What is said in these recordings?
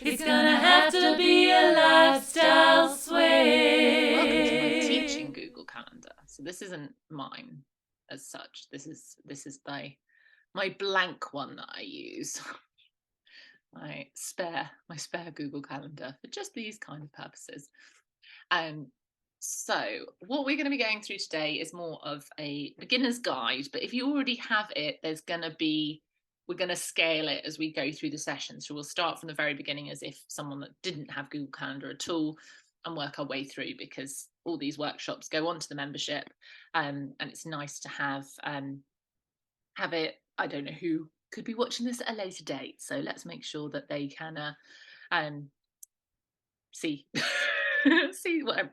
It's gonna have to be a lifestyle switch. Welcome to my teaching Google Calendar. So this isn't mine as such. This is my blank one that I use. my spare Google Calendar for just these kind of purposes. So what we're going to be going through today is more of a beginner's guide, but if you already have it, we're going to scale it as we go through the session. So we'll start from the very beginning as if someone that didn't have Google Calendar at all, and work our way through, because all these workshops go onto the membership, and it's nice to have it. I don't know who could be watching this at a later date, so let's make sure that they can see see what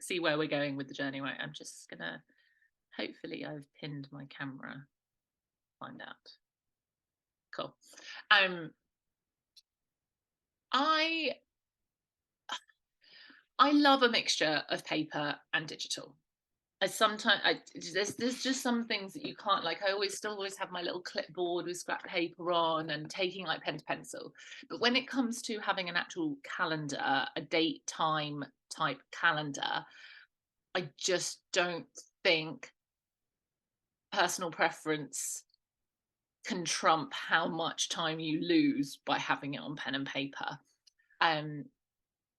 see where we're going with the journey. Right, I'm just gonna, hopefully I've pinned my camera, find out. Cool. I love a mixture of paper and digital. There's just some things that you can't, like, I always have my little clipboard with scrap paper on and taking like pen to pencil. But when it comes to having an actual calendar, a date time type calendar, I just don't think personal preference can trump how much time you lose by having it on pen and paper.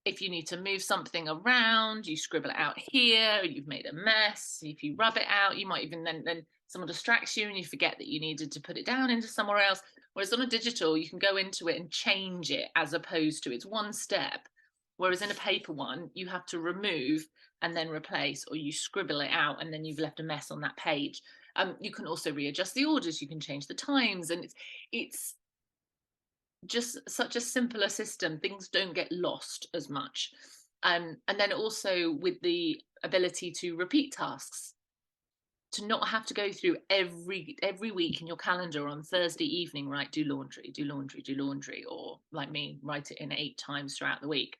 If you need to move something around, you scribble it out here, you've made a mess. If you rub it out, you might even then someone distracts you and you forget that you needed to put it down into somewhere else. Whereas on a digital, you can go into it and change it, as opposed to it's one step. Whereas in a paper one, you have to remove and then replace, or you scribble it out and then you've left a mess on that page. You can also readjust the orders, you can change the times, and it's just such a simpler system. Things don't get lost as much. And then also with the ability to repeat tasks, to not have to go through every week in your calendar on Thursday evening, right, do laundry, do laundry, do laundry, or like me, write it in 8 times throughout the week.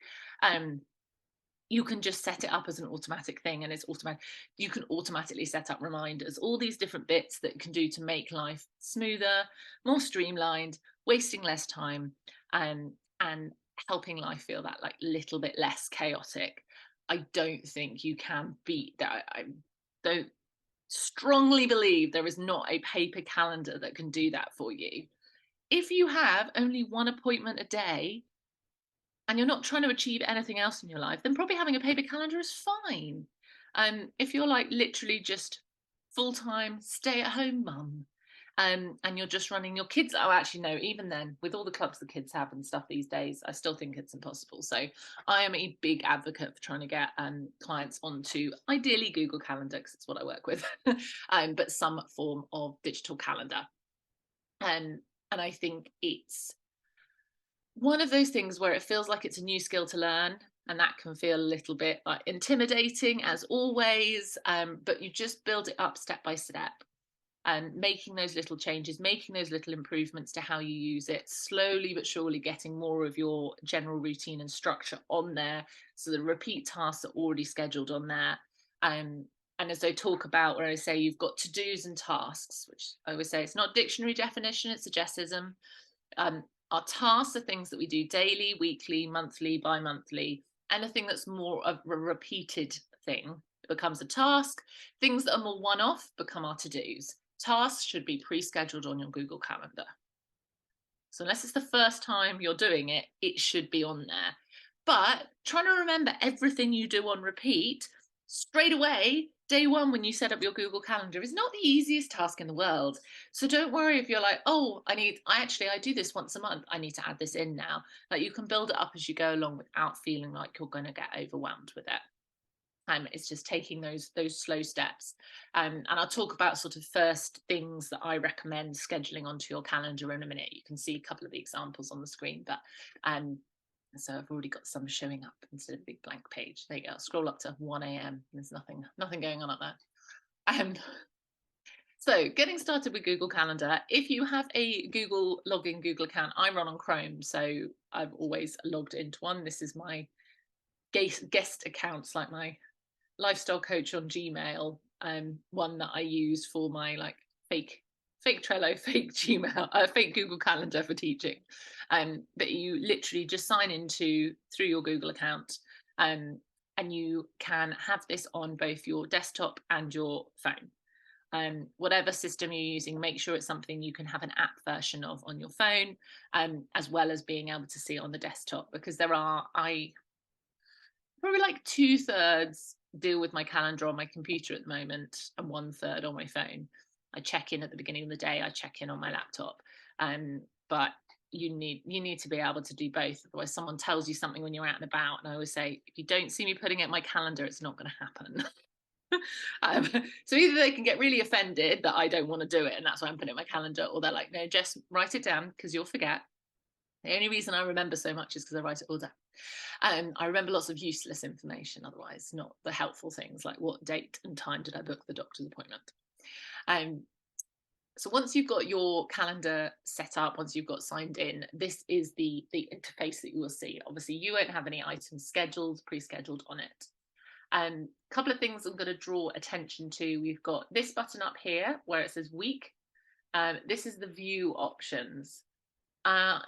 You can just set it up as an automatic thing, and it's automatic. You can automatically set up reminders, all these different bits that can do to make life smoother, more streamlined, wasting less time, and helping life feel that like little bit less chaotic. I don't think you can beat that. I don't strongly believe there is not a paper calendar that can do that for you. If you have only one appointment a day and you're not trying to achieve anything else in your life, then probably having a paper calendar is fine. If you're like literally just full-time stay-at-home mum, and you're just running your kids, oh, actually no, even then, with all the clubs the kids have and stuff these days, I still think it's impossible. So I am a big advocate for trying to get clients onto, ideally, Google Calendar, because it's what I work with, but some form of digital calendar. And I think it's one of those things where it feels like it's a new skill to learn, and that can feel a little bit like intimidating, as always, but you just build it up step by step, and making those little changes, making those little improvements to how you use it, slowly but surely getting more of your general routine and structure on there, so the repeat tasks are already scheduled on there. And as I talk about, where I say you've got to-dos and tasks, which I always say it's not dictionary definition, it's a Jessism. Our tasks are things that we do daily, weekly, monthly, bi-monthly. Anything that's more of a repeated thing becomes a task. Things that are more one-off become our to-dos. Tasks should be pre-scheduled on your Google Calendar. So unless it's the first time you're doing it, it should be on there. But trying to remember everything you do on repeat straight away, day one, when you set up your Google Calendar, is not the easiest task in the world. So don't worry if you're like, oh, I do this once a month, I need to add this in now. Like, you can build it up as you go along without feeling like you're going to get overwhelmed with it. It's just taking those slow steps. And I'll talk about sort of first things that I recommend scheduling onto your calendar in a minute. You can see a couple of the examples on the screen, but so I've already got some showing up instead of a big blank page. There you go. I'll scroll up to 1 a.m. There's nothing going on up there. So getting started with Google Calendar. If you have a Google login Google account, I run on Chrome, so I've always logged into one. This is my guest accounts, like my lifestyle coach on Gmail, one that I use for my like fake fake Trello, fake Gmail, fake Google Calendar for teaching, that you literally just sign into through your Google account, and you can have this on both your desktop and your phone. Whatever system you're using, make sure it's something you can have an app version of on your phone, as well as being able to see it on the desktop, because I probably like 2/3 deal with my calendar on my computer at the moment and 1/3 on my phone. I check in at the beginning of the day, I check in on my laptop. But you need to be able to do both. Otherwise, someone tells you something when you're out and about, and I always say, if you don't see me putting it in my calendar, it's not going to happen. um, so either they can get really offended that I don't want to do it, and that's why I'm putting it in my calendar, or they're like, no, Jess, write it down because you'll forget. The only reason I remember so much is because I write it all down. I remember lots of useless information otherwise, not the helpful things like what date and time did I book the doctor's appointment. So once you've got your calendar set up, once you've got signed in, this is the interface that you will see. Obviously, you won't have any items scheduled, pre-scheduled on it. A couple of things I'm going to draw attention to. We've got this button up here where it says week. This is the view options. I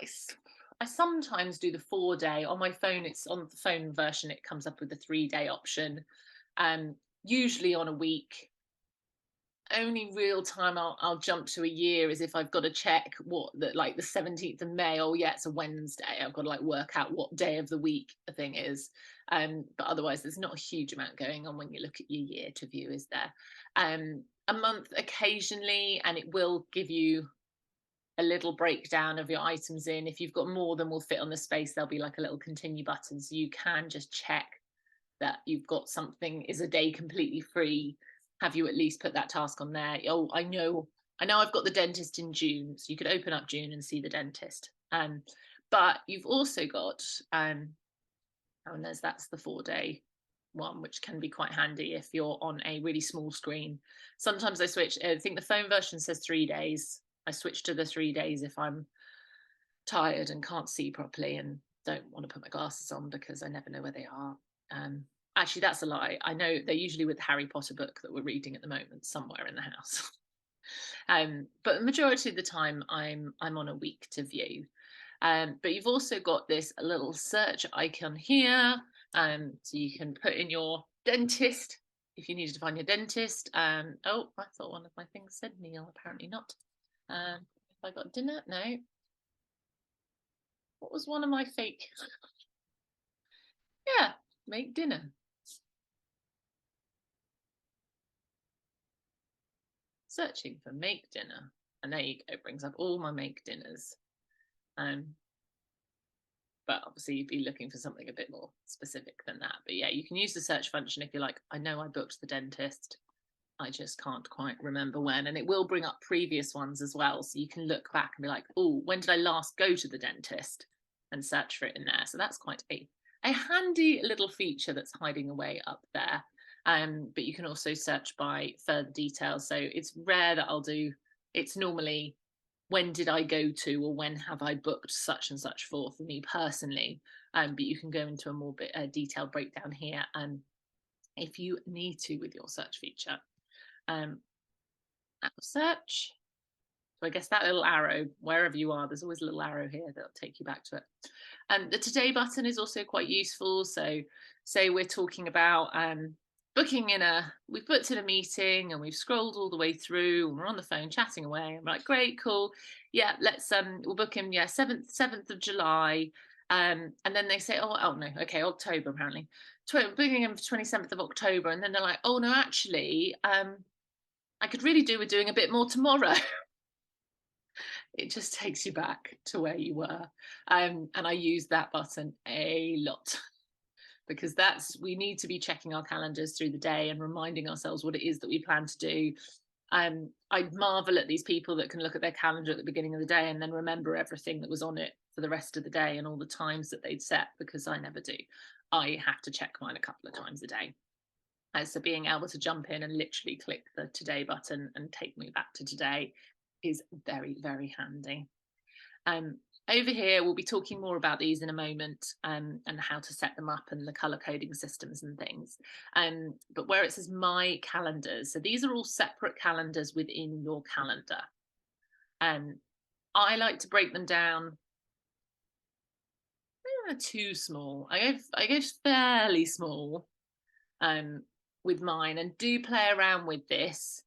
sometimes do the 4-day on my phone. It's on the phone version. It comes up with the 3-day option. Usually on a week. Only real time I'll jump to a year is if I've got to check like the 17th of May. Oh yeah, it's a Wednesday. I've got to like work out what day of the week the thing is. But otherwise, there's not a huge amount going on when you look at your year to view, is there? A month occasionally, and it will give you a little breakdown of your items in. If you've got more than will fit on the space, there'll be like a little continue button, so you can just check that you've got something. Is a day completely free? Have you at least put that task on there? Oh, I know I've got the dentist in June, so you could open up June and see the dentist. But you've also got that's the 4-day one, which can be quite handy if you're on a really small screen. Sometimes I switch. I think the phone version says 3 days. I switch to the 3 days if I'm tired and can't see properly and don't want to put my glasses on because I never know where they are. Actually, that's a lie. I know they're usually with the Harry Potter book that we're reading at the moment somewhere in the house. But the majority of the time I'm on a week to view. But you've also got this little search icon here. So you can put in your dentist if you needed to find your dentist. Oh, I thought one of my things said meal, apparently not. If I got dinner, no. What was one of my fake? Yeah, make dinner. Searching for make dinner, and there you go, it brings up all my make dinners. But obviously you'd be looking for something a bit more specific than that. But yeah, you can use the search function if you're like, I know I booked the dentist, I just can't quite remember when, and it will bring up previous ones as well, so you can look back and be like, oh, when did I last go to the dentist, and search for it in there. So that's quite a handy little feature that's hiding away up there. But you can also search by further details. So it's rare that it's normally when did I go to, or when have I booked such and such for me personally. But you can go into a more detailed breakdown here if you need to with your search feature. Search. So I guess that little arrow, wherever you are, there's always a little arrow here that'll take you back to it. The today button is also quite useful. So say we're talking about we've booked in a meeting and we've scrolled all the way through and we're on the phone chatting away. I'm like, great, cool. Yeah, let's we'll book in 7th of July. And then they say, oh no, okay, October apparently. Booking in for 27th of October, and then they're like, oh no, actually, I could really do with doing a bit more tomorrow. It just takes you back to where you were. And I use that button a lot because we need to be checking our calendars through the day and reminding ourselves what it is that we plan to do. I marvel at these people that can look at their calendar at the beginning of the day and then remember everything that was on it for the rest of the day and all the times that they'd set, because I never do. I have to check mine a couple of times a day. So being able to jump in and literally click the today button and take me back to today is very, very handy. Over here, we'll be talking more about these in a moment, and how to set them up and the color coding systems and things. But where it says my calendars, so these are all separate calendars within your calendar. And I like to break them down. They're too small. I go fairly small um, with mine, and do play around with this.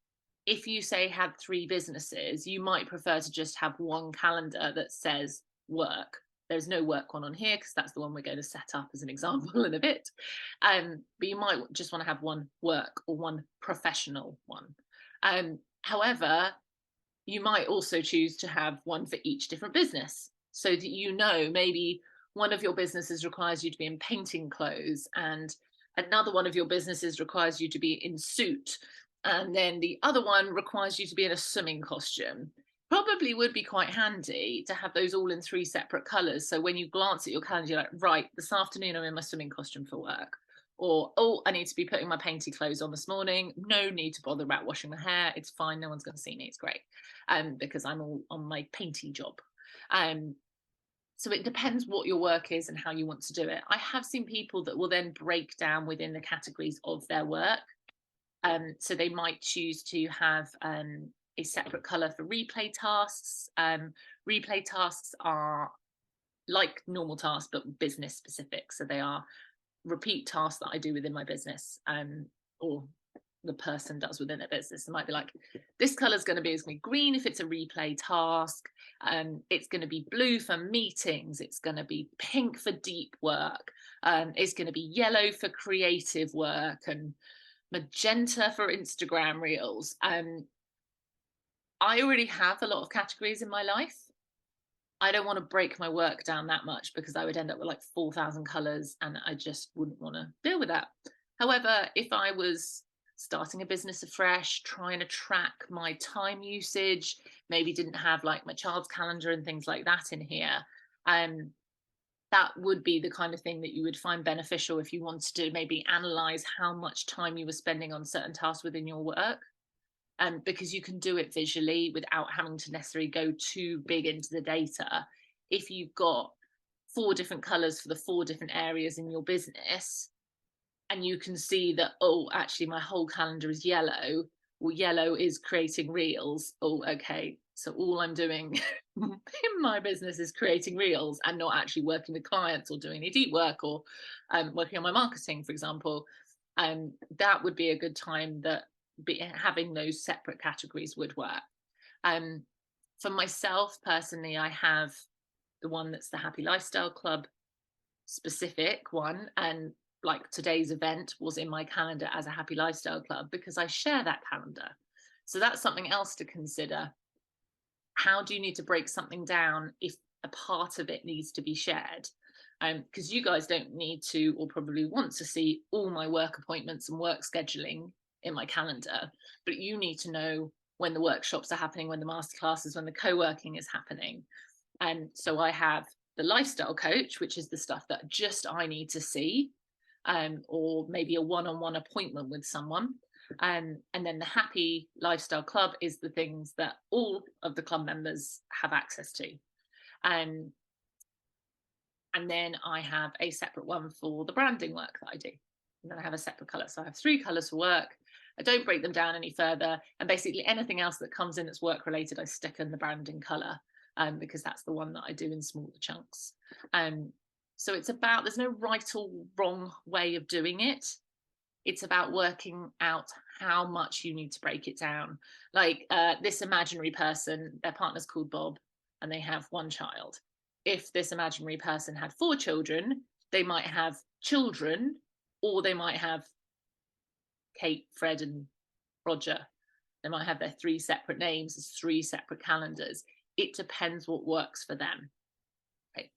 If you say had 3 businesses, you might prefer to just have one calendar that says work. There's no work one on here because that's the one we're going to set up as an example in a bit. But you might just want to have one work or one professional one. However, you might also choose to have one for each different business so that maybe one of your businesses requires you to be in painting clothes, and another one of your businesses requires you to be in suit, and then the other one requires you to be in a swimming costume. Probably would be quite handy to have those all in 3 separate colours, so when you glance at your calendar, you're like, right, this afternoon I'm in my swimming costume for work, or oh, I need to be putting my painting clothes on this morning, no need to bother about washing my hair, it's fine, no one's going to see me, it's great, because I'm all on my painting job. So it depends what your work is and how you want to do it. I have seen people that will then break down within the categories of their work. So they might choose to have a separate color for replay tasks. Replay tasks are like normal tasks, but business specific. So they are repeat tasks that I do within my business, or the person does within a business. It might be like, this color is going to be green if it's a replay task. It's going to be blue for meetings. It's going to be pink for deep work. It's going to be yellow for creative work, and magenta for Instagram reels. I already have a lot of categories in my life. I don't want to break my work down that much because I would end up with like 4,000 colors, and I just wouldn't want to deal with that. However, if I was starting a business afresh, trying to track my time usage, maybe didn't have like my child's calendar and things like that in here, that would be the kind of thing that you would find beneficial if you wanted to maybe analyze how much time you were spending on certain tasks within your work. Because you can do it visually without having to necessarily go too big into the data. If you've got 4 different colors for the 4 different areas in your business, and you can see that, oh, actually my whole calendar is yellow, well, yellow is creating reels. Oh, okay, so all I'm doing in my business is creating reels and not actually working with clients or doing any deep work, or working on my marketing, for example. That would be a good time that having those separate categories would work. For myself personally, I have the one that's the Happy Lifestyle Club specific one, and like today's event was in my calendar as a Happy Lifestyle Club because I share that calendar. So that's something else to consider. How do you need to break something down if a part of it needs to be shared? Because you guys don't need to, or probably want to see all my work appointments and work scheduling in my calendar, but you need to know when the workshops are happening, when the masterclasses, when the co-working is happening. And so I have the lifestyle coach, which is the stuff that just I need to see, or maybe a one-on-one appointment with someone. And then the Happy Lifestyle Club is the things that all of the club members have access to. And then I have a separate one for the branding work that I do. And then I have a separate color. So I have 3 colors for work. I don't break them down any further. And basically anything else that comes in that's work related, I stick in the branding color, because that's the one that I do in smaller chunks. So it's about, there's no right or wrong way of doing it. It's about working out how much you need to break it down. Like this imaginary person, their partner's called Bob, and they have 1 child. If this imaginary person had 4 children, they might have children, or they might have Kate, Fred, and Roger. They might have their 3 separate names as 3 separate calendars. It depends what works for them. Okay.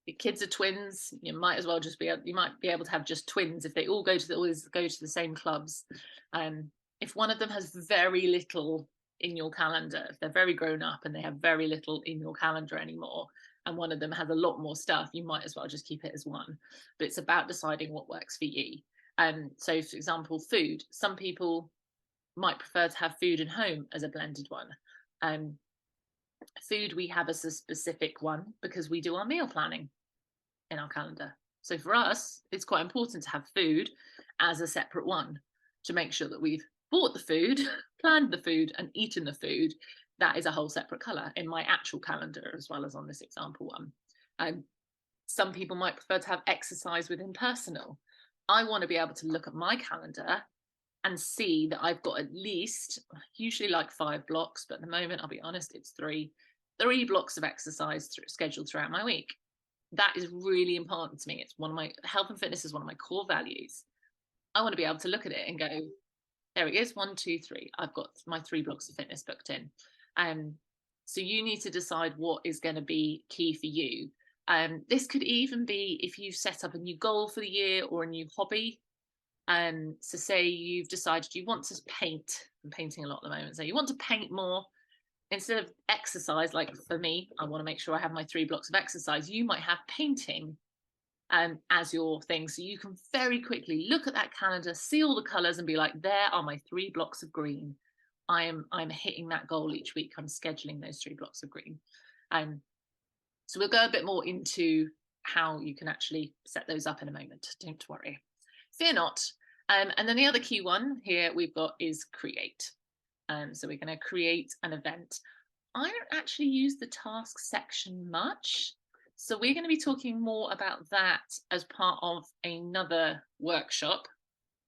If kids are twins, you might as well just you might be able to have just twins if they all always go to the same clubs. If one of them has very little in your calendar, if they're very grown up and they have very little in your calendar anymore, and one of them has a lot more stuff, you might as well just keep it as one. But it's about deciding what works for you. So for example, food, some people might prefer to have food and home as a blended one. Food we have as a specific one because we do our meal planning in our calendar. So for us, it's quite important to have food as a separate one to make sure that we've bought the food, planned the food, and eaten the food that is a whole separate color in my actual calendar as well as on this example one. Some people might prefer to have exercise within personal. I want to be able to look at my calendar and see that I've got at least, usually like 5 blocks, but at the moment, I'll be honest, it's 3 blocks of exercise scheduled throughout my week. That is really important to me. It's one of my health and fitness is one of my core values. I want to be able to look at it and go, there it is, 1, 2, 3. I've got my 3 blocks of fitness booked in. So you need to decide what is going to be key for you. This could even be if you set up a new goal for the year or a new hobby. So say you've decided you want to paint. I'm painting a lot at the moment. So you want to paint more instead of exercise. Like for me, I want to make sure I have my 3 blocks of exercise. You might have painting as your thing. So you can very quickly look at that calendar, see all the colors and be like, there are my 3 blocks of green. I'm hitting that goal each week. I'm scheduling those 3 blocks of green. So we'll go a bit more into how you can actually set those up in a moment. Don't worry. Fear not. And then the other key one here we've got is create. So we're going to create an event. I don't actually use the task section much. So we're going to be talking more about that as part of another workshop.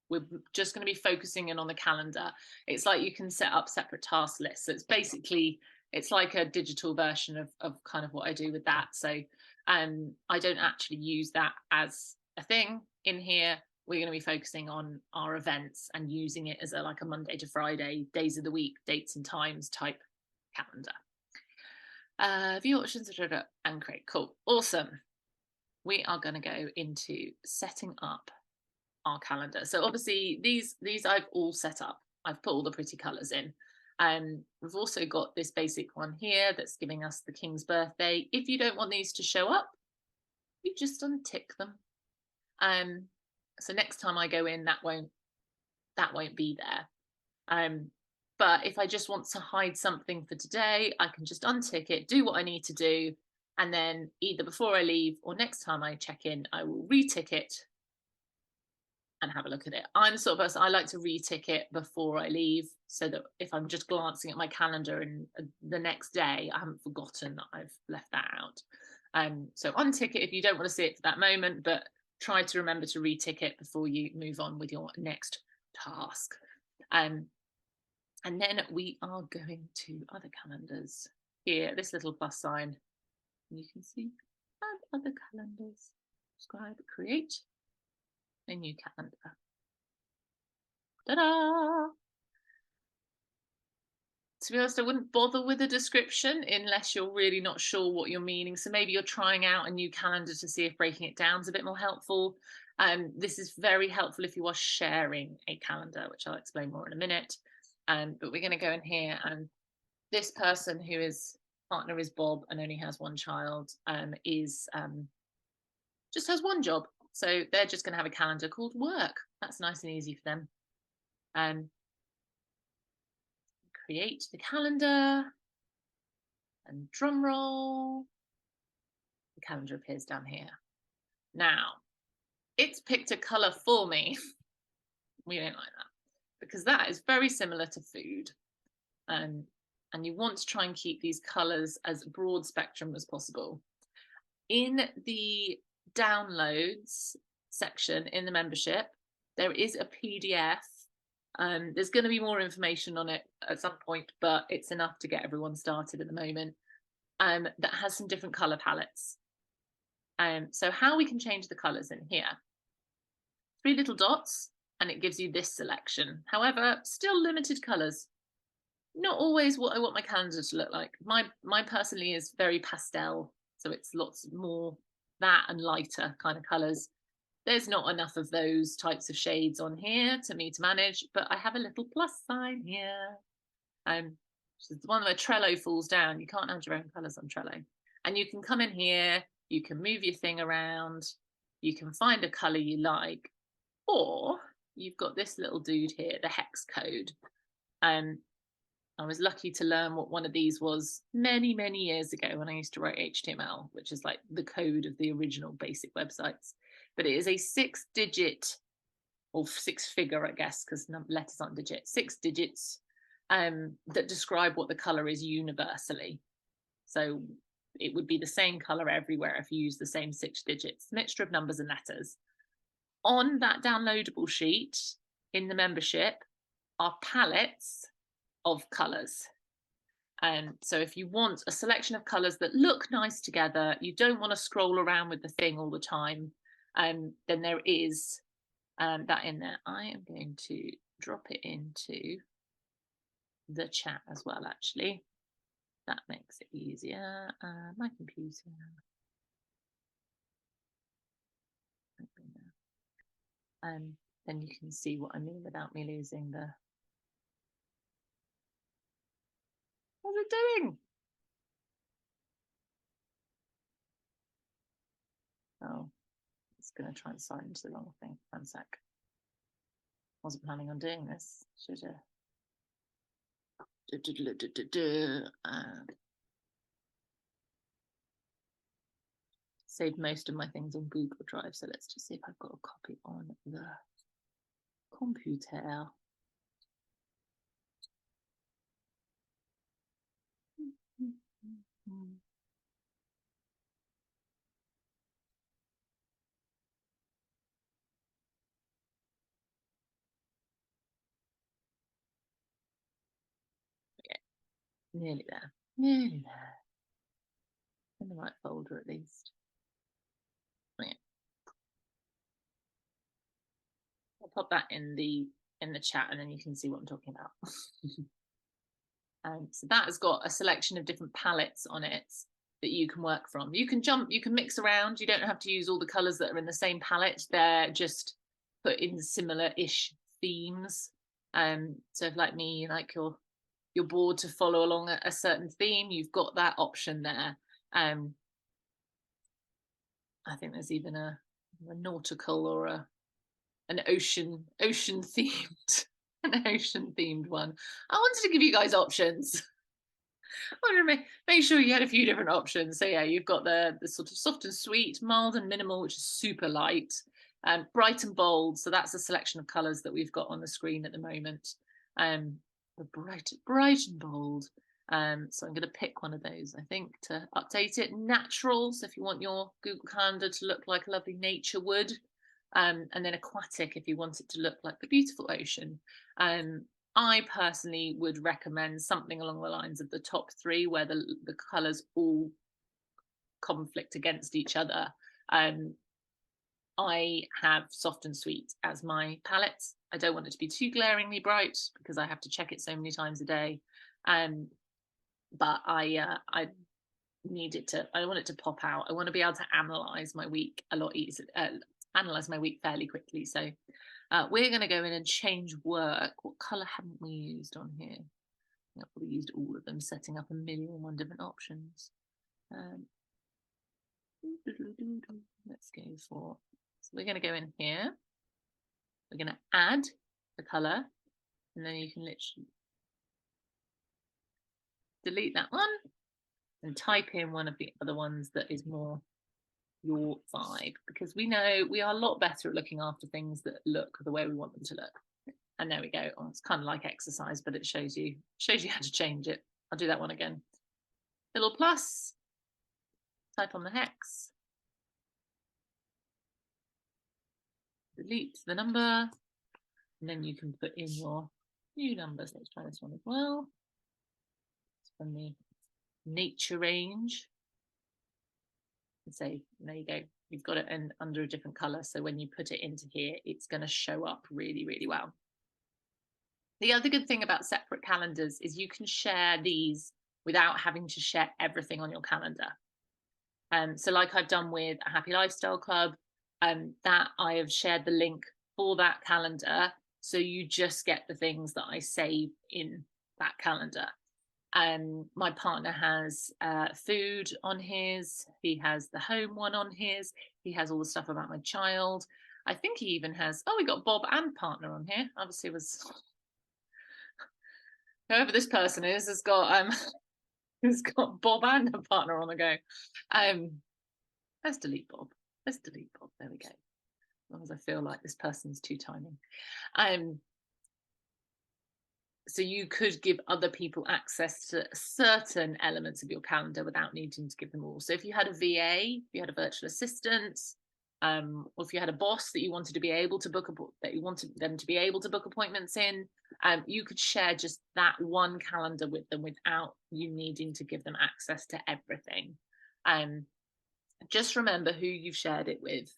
We're just going to be focusing in on the calendar. It's like you can set up separate task lists. So it's basically, it's like a digital version of kind of what I do with that. So I don't actually use that as a thing in here. We're going to be focusing on our events and using it as like a Monday to Friday, days of the week, dates and times type calendar. View options and create. Cool. Awesome. We are going to go into setting up our calendar. So obviously these I've all set up. I've put all the pretty colors in. We've also got this basic one here that's giving us the King's birthday. If you don't want these to show up, you just untick them. So next time I go in, that won't be there. But if I just want to hide something for today, I can just untick it, do what I need to do, and then either before I leave or next time I check in, I will retick it and have a look at it. I'm the sort of person, I like to retick it before I leave so that if I'm just glancing at my calendar and the next day, I haven't forgotten that I've left that out. So untick it if you don't want to see it for that moment, but try to remember to retick it before you move on with your next task. And then we are going to other calendars. Here, this little plus sign, you can see add other calendars. Subscribe, create a new calendar. Ta-da! To be honest, I wouldn't bother with a description unless you're really not sure what you're meaning. So maybe you're trying out a new calendar to see if breaking it down is a bit more helpful. This is very helpful if you are sharing a calendar, which I'll explain more in a minute. But we're going to go in here, and this person whose partner is Bob and only has 1 child just has 1 job. So they're just going to have a calendar called work. That's nice and easy for them. Create the calendar, and drum roll, the calendar appears down here. Now, it's picked a colour for me. We don't like that because that is very similar to food. And you want to try and keep these colours as broad spectrum as possible. In the downloads section in the membership, there is a PDF. There's going to be more information on it at some point, but it's enough to get everyone started at the moment. That has some different colour palettes. So how we can change the colours in here. 3 little dots, and it gives you this selection. However, still limited colours. Not always what I want my calendar to look like. My personally is very pastel, so it's lots more that and lighter kind of colours. There's not enough of those types of shades on here to me to manage, but I have a little plus sign here. Which is the one where Trello falls down. You can't add your own colours on Trello. And you can come in here, you can move your thing around, you can find a colour you like, or you've got this little dude here, the hex code. I was lucky to learn what one of these was many, many years ago when I used to write HTML, which is like the code of the original basic websites. But it is a 6-digit or 6-figure, I guess, because letters aren't digits, 6 digits that describe what the colour is universally. So it would be the same colour everywhere if you use the same 6 digits, mixture of numbers and letters. On that downloadable sheet in the membership are palettes of colours. So if you want a selection of colours that look nice together, you don't want to scroll around with the thing all the time, then there is that in there. I am going to drop it into the chat as well, actually. That makes it easier. My computer. Then you can see what I mean without me losing the. What's it doing? Oh, it's going to try and sign into the wrong thing. 1 sec. Wasn't planning on doing this. Should have. Saved most of my things on Google Drive, so let's just see if I've got a copy on the computer. Okay, nearly there. Nearly there. In the right folder at least. Okay. I'll pop that in the chat and then you can see what I'm talking about. So that has got a selection of different palettes on it that you can work from. You can mix around. You don't have to use all the colours that are in the same palette. They're just put in similar-ish themes. So if, like me, like you're bored to follow along a certain theme, you've got that option there. I think there's even a nautical or an ocean themed an ocean themed one. I wanted to give you guys options. I wanted to make sure you had a few different options. So yeah, you've got the sort of soft and sweet, mild and minimal, which is super light, bright and bold. So that's a selection of colours that we've got on the screen at the moment. The bright and bold. So I'm going to pick one of those, I think, to update it. Natural, so if you want your Google Calendar to look like a lovely nature would. And then aquatic if you want it to look like the beautiful ocean. I personally would recommend something along the lines of the top 3 where the colours all conflict against each other. I have soft and sweet as my palette. I don't want it to be too glaringly bright because I have to check it so many times a day. But I need it to, I want it to pop out. I want to be able to analyse my week a lot easier, analyse my week fairly quickly. So we're going to go in and change work. What colour haven't we used on here? I've probably used all of them, setting up 1,000,001 different options. Let's go for, so we're going to go in here. We're going to add the colour, and then you can literally delete that one and type in one of the other ones that is more your vibe, because we know we are a lot better at looking after things that look the way we want them to look. And there we go. Oh, it's kind of like exercise, but it shows you how to change it. I'll do that one again. Little plus, type on the hex, delete the number, and then you can put in your new numbers. Let's try this one as well. It's from the nature range. And say, there you go. You've got it in under a different color. So when you put it into here, it's going to show up really, really well. The other good thing about separate calendars is you can share these without having to share everything on your calendar. So like I've done with a Happy Lifestyle Club, that I have shared the link for that calendar. So you just get the things that I save in that calendar. My partner has food on his, he has the home one on his, he has all the stuff about my child. I think he even has, oh, we got Bob and partner on here. Obviously it was, whoever this person is has got Bob and a partner on the go. Let's delete Bob. Let's delete Bob. There we go. As long as I feel like this person's too tiny. So you could give other people access to certain elements of your calendar without needing to give them all. So if you had a VA, if you had a virtual assistant, or if you had a boss that you wanted to be able to that you wanted them to be able to book appointments in, you could share just that one calendar with them without you needing to give them access to everything. Just remember who you've shared it with.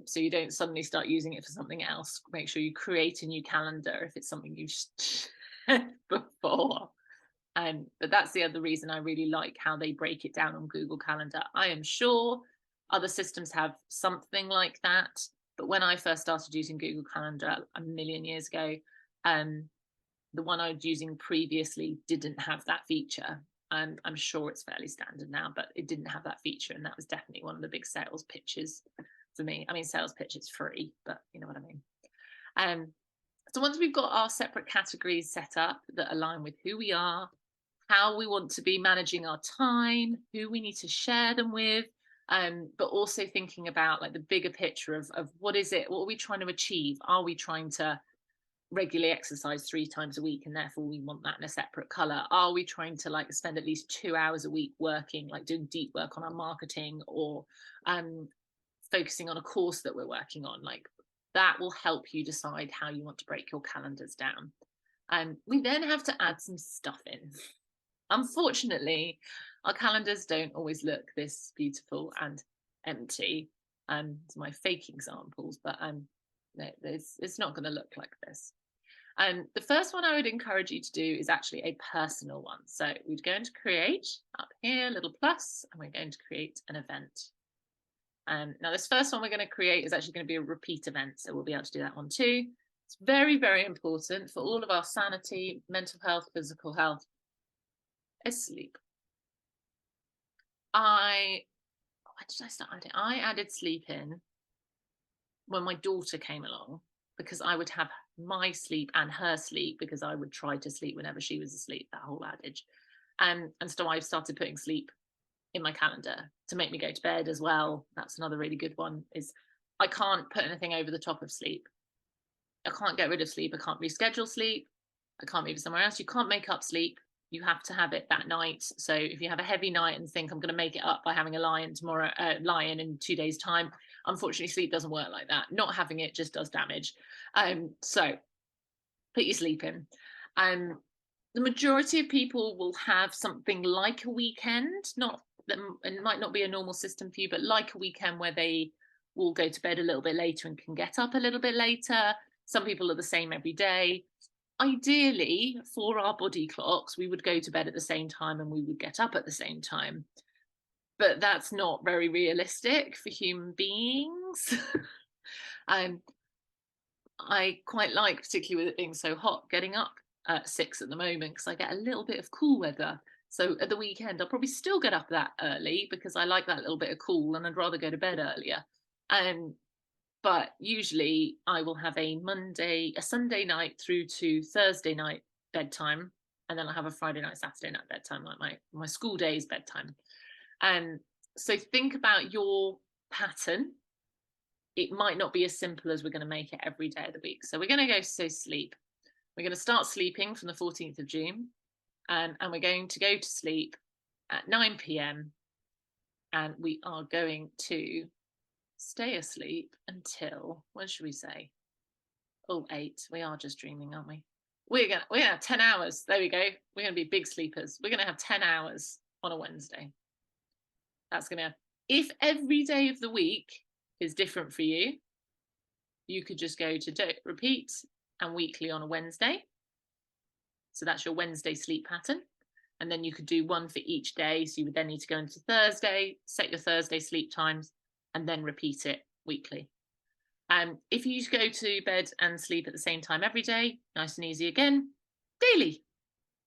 So you don't suddenly start using it for something else. Make sure you create a new calendar if it's something you've shared before. But that's the other reason I really like how they break it down on Google Calendar. I am sure other systems have something like that, but when I first started using Google Calendar a million years ago, the one I was using previously didn't have that feature. I'm sure it's fairly standard now, but it didn't have that feature, and that was definitely one of the big sales pitches for me. I mean, sales pitch is free, but you know what I mean. So once we've got our separate categories set up that align with who we are, how we want to be managing our time, who we need to share them with, but also thinking about like the bigger picture of what are we trying to achieve? Are we trying to regularly exercise 3 times a week and therefore we want that in a separate color? Are we trying to like spend at least 2 hours a week working, like doing deep work on our marketing, or focusing on a course that we're working on? Like that will help you decide how you want to break your calendars down. And we then have to add some stuff in. Unfortunately, our calendars don't always look this beautiful and empty. My fake examples, but it's not going to look like this. The first one I would encourage you to do is actually a personal one. So we're going to create up here, little plus, and we're going to create an event. Now this first one we're going to create is actually going to be a repeat event. So we'll be able to do that one too. It's very, very important for all of our sanity, mental health, physical health, is sleep. When did I start adding? I added sleep in when my daughter came along, because I would have my sleep and her sleep, because I would try to sleep whenever she was asleep, that whole adage. And so I've started putting sleep in my calendar to make me go to bed as well. That's another really good one, is I can't put anything over the top of sleep. I can't get rid of sleep. I can't reschedule sleep. I can't move it somewhere else. You can't make up sleep. You have to have it that night. So if you have a heavy night and think I'm going to make it up by having a lion in 2 days time, unfortunately sleep doesn't work like that. Not having it just does damage. So put your sleep in. The majority of people will have something like a weekend, it might not be a normal system for you, but like a weekend where they will go to bed a little bit later and can get up a little bit later. Some people are the same every day. Ideally, for our body clocks, we would go to bed at the same time and we would get up at the same time. But that's not very realistic for human beings. I quite like, particularly with it being so hot, getting up at 6 at the moment, because I get a little bit of cool weather. So at the weekend, I'll probably still get up that early because I like that little bit of cool, and I'd rather go to bed earlier. But usually I will have a Sunday night through to Thursday night bedtime, and then I have a Friday night, Saturday night bedtime, like my school day's bedtime. So think about your pattern. It might not be as simple as we're going to make it every day of the week. So we're going to go to sleep. We're going to start sleeping from the 14th of June, and we're going to go to sleep at 9 p.m. and we are going to stay asleep until, what should we say? 8. We are just dreaming, aren't we? We're gonna have 10 hours. There we go. We're gonna be big sleepers. We're gonna have 10 hours on a Wednesday. If every day of the week is different for you, you could just go to repeat and weekly on a Wednesday. So that's your Wednesday sleep pattern. And then you could do one for each day. So you would then need to go into Thursday, set your Thursday sleep times, and then repeat it weekly. If you go to bed and sleep at the same time every day, nice and easy again, daily.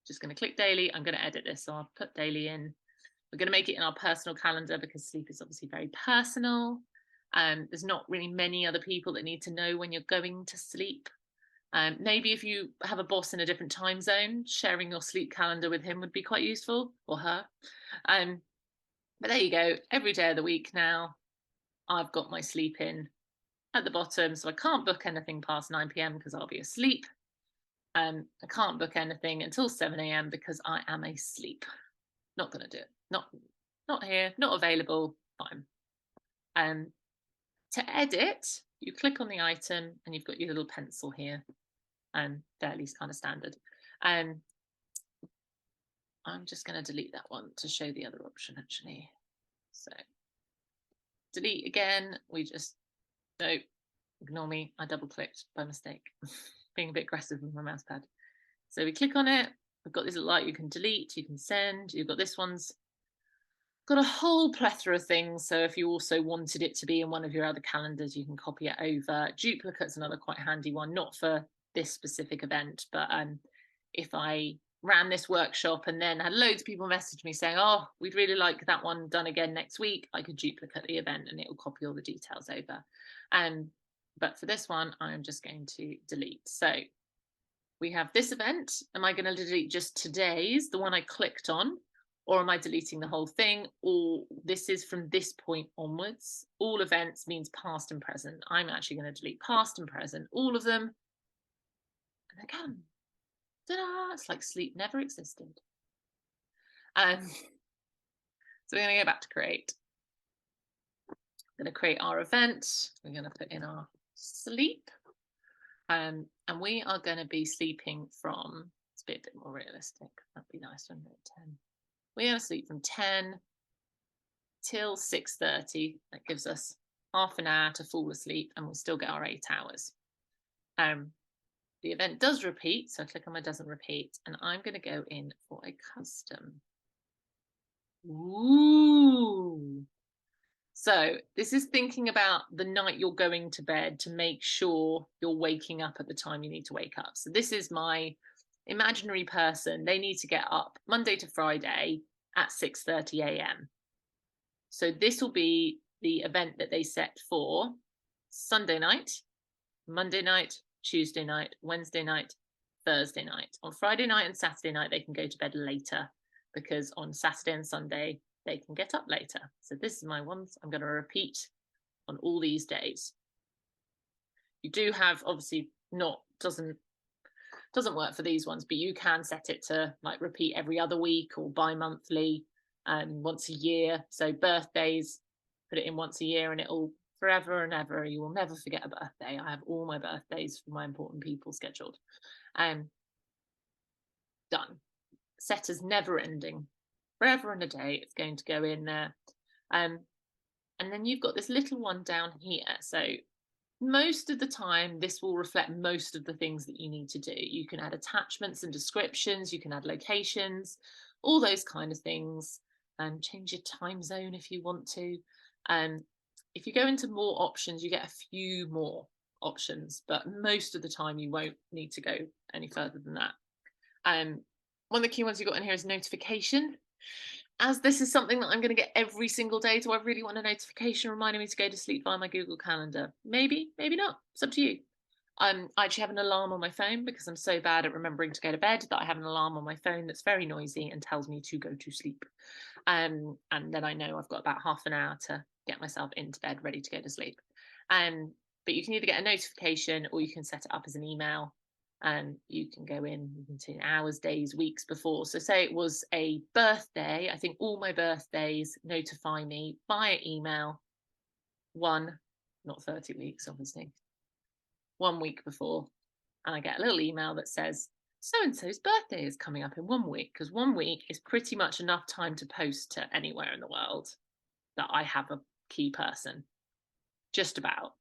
Just going to click daily. I'm going to edit this, so I'll put daily in. We're going to make it in our personal calendar because sleep is obviously very personal. There's not really many other people that need to know when you're going to sleep. Maybe if you have a boss in a different time zone, sharing your sleep calendar with him would be quite useful, or her. But there you go. Every day of the week now, I've got my sleep in at the bottom, so I can't book anything past 9 p.m. because I'll be asleep. I can't book anything until 7 a.m. because I am asleep. Not going to do it. Not here, not available. Fine. To edit, you click on the item and you've got your little pencil here, fairly kind of standard. I'm just going to delete that one to show the other option actually. So delete again. No, ignore me. I double clicked by mistake, being a bit aggressive with my mouse pad. So we click on it. We've got this light you can delete, you can send. You've got this one's got a whole plethora of things. So if you also wanted it to be in one of your other calendars, you can copy it over. Duplicate's another quite handy one, not for this specific event, but if I ran this workshop and then had loads of people message me saying, oh, we'd really like that one done again next week, I could duplicate the event and it will copy all the details over. But for this one, I'm just going to delete. So we have this event. Am I going to delete just today's, the one I clicked on, or am I deleting the whole thing? Or this is from this point onwards. All events means past and present. I'm actually going to delete past and present, all of them. And again, ta-da, it's like sleep never existed. So we're going to go back to create. We're going to create our event. We're going to put in our sleep. And we are going to be sleeping from, let's be a bit more realistic. That'd be nice, wouldn't it? 10. We're going to sleep from 10 till 6:30. That gives us half an hour to fall asleep and we'll still get our 8 hours. The event does repeat, so I click on my doesn't repeat, and I'm going to go in for a custom. Ooh. So this is thinking about the night you're going to bed to make sure you're waking up at the time you need to wake up. So this is my imaginary person. They need to get up Monday to Friday at 6:30 a.m. So this will be the event that they set for Sunday night, Monday night, Tuesday night, Wednesday night, Thursday night. On Friday night and Saturday night, they can go to bed later because on Saturday and Sunday, they can get up later. So this is my ones. I'm going to repeat on all these days. You do have, obviously, doesn't work for these ones, but you can set it to like repeat every other week or bi-monthly, once a year. So birthdays, put it in once a year and it'll forever and ever, you will never forget a birthday. I have all my birthdays for my important people scheduled. Done. Set as never ending. Forever and a day, it's going to go in there. And then you've got this little one down here. So most of the time, this will reflect most of the things that you need to do. You can add attachments and descriptions, you can add locations, all those kind of things, and change your time zone if you want to. If you go into more options, you get a few more options, but most of the time you won't need to go any further than that. One of the key ones you've got in here is notification. As this is something that I'm going to get every single day, do I really want a notification reminding me to go to sleep via my Google Calendar? Maybe, maybe not. It's up to you. I actually have an alarm on my phone because I'm so bad at remembering to go to bed that I have an alarm on my phone that's very noisy and tells me to go to sleep. And then I know I've got about half an hour to get myself into bed ready to go to sleep. But you can either get a notification or you can set it up as an email. And you can go in, you can see hours, days, weeks before. So say it was a birthday, I think all my birthdays notify me via email not 30 weeks, obviously, 1 week before. And I get a little email that says, so-and-so's birthday is coming up in 1 week, because 1 week is pretty much enough time to post to anywhere in the world that I have a key person, just about.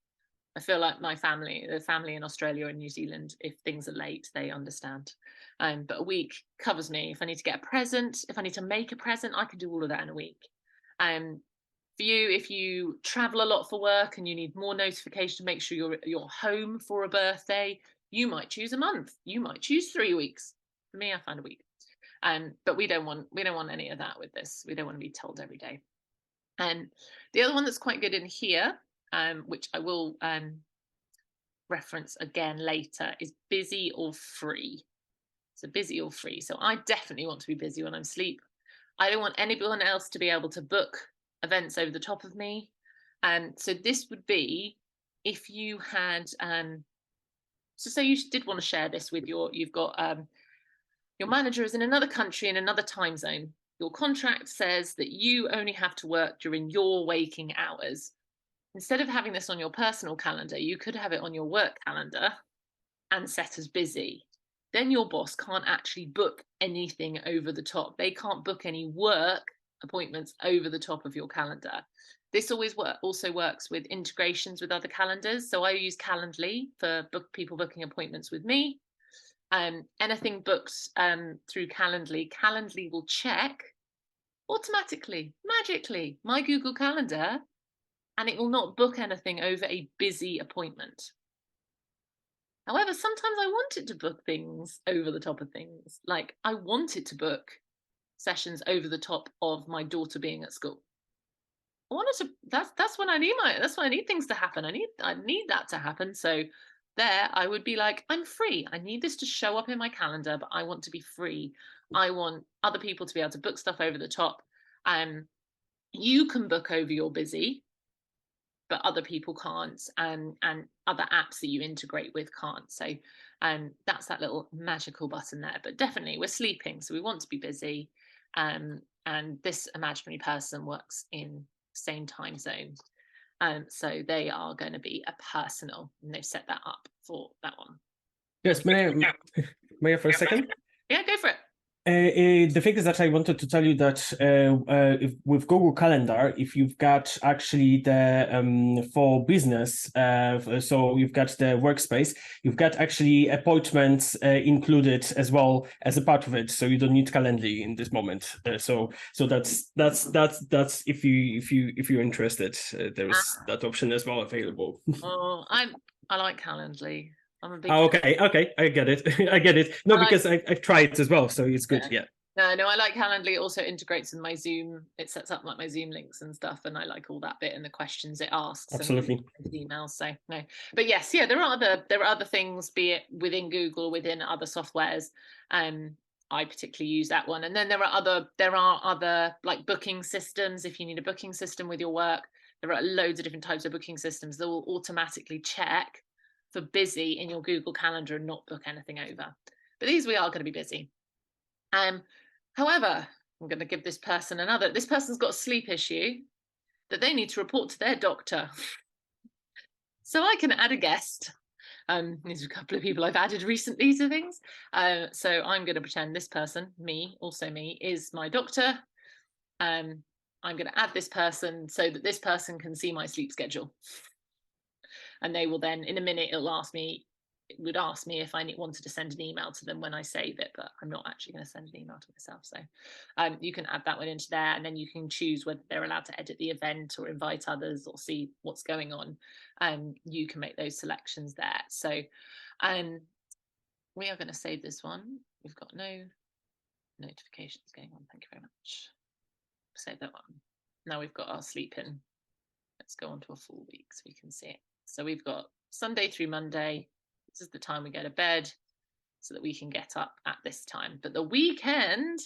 I feel like the family in Australia and New Zealand, if things are late, they understand. But a week covers me. If I need to get a present, if I need to make a present, I can do all of that in a week. For you, if you travel a lot for work and you need more notification to make sure you're home for a birthday, you might choose a month. You might choose 3 weeks. For me, I find a week. But we don't want any of that with this. We don't want to be told every day. And the other one that's quite good in here, which I will reference again later, is busy or free. So busy or free. So I definitely want to be busy when I'm asleep. I don't want anyone else to be able to book events over the top of me. So this would be if you had So say you did want to share this with you've got your manager is in another country in another time zone. Your contract says that you only have to work during your waking hours. Instead of having this on your personal calendar, you could have it on your work calendar and set as busy. Then your boss can't actually book anything over the top. They can't book any work appointments over the top of your calendar. This also works with integrations with other calendars. So I use Calendly for people booking appointments with me. Anything booked through Calendly, Calendly will check automatically, magically, my Google Calendar, and it will not book anything over a busy appointment. However, sometimes I want it to book things over the top of things. Like I want it to book sessions over the top of my daughter being at school. I wanted to, that's when I need things to happen. I need that to happen. So there I would be like, I'm free. I need this to show up in my calendar, but I want to be free. I want other people to be able to book stuff over the top. You can book over your busy, but other people can't, and other apps that you integrate with can't. So that's that little magical button there. But definitely we're sleeping, so we want to be busy. And this imaginary person works in same time zone. So they are going to be a personal, and they've set that up for that one. Yes, may I for a second? Yeah, go for it. The thing is that I wanted to tell you that with Google Calendar, if you've got actually the for business, so you've got the workspace, you've got actually appointments included as well as a part of it. So you don't need Calendly in this moment. So that's if you're interested, there is that option as well available. Oh, I like Calendly. I'm a big okay, I get it. I get it. No, because I've tried it as well, so it's good. Yeah. No, I like Calendly. It also integrates in my Zoom. It sets up like my Zoom links and stuff, and I like all that bit and the questions it asks. Absolutely. And emails. So no, but yes, yeah, there are other things, be it within Google, within other softwares. I particularly use that one, and then there are other like booking systems. If you need a booking system with your work, there are loads of different types of booking systems that will automatically check for busy in your Google Calendar and not book anything over. But these we are going to be busy. However, I'm going to give this person's got a sleep issue that they need to report to their doctor. So I can add a guest. There's a couple of people I've added recently to things. So I'm going to pretend this person, me, is my doctor. I'm going to add this person so that this person can see my sleep schedule. And they will then, in a minute, it would ask me if I wanted to send an email to them when I save it, but I'm not actually going to send an email to myself. So you can add that one into there, and then you can choose whether they're allowed to edit the event or invite others or see what's going on. You can make those selections there. So we are going to save this one. We've got no notifications going on. Thank you very much. Save that one. Now we've got our sleep in. Let's go on to a full week so we can see it. So we've got Sunday through Monday. This is the time we go to bed so that we can get up at this time. But the weekend,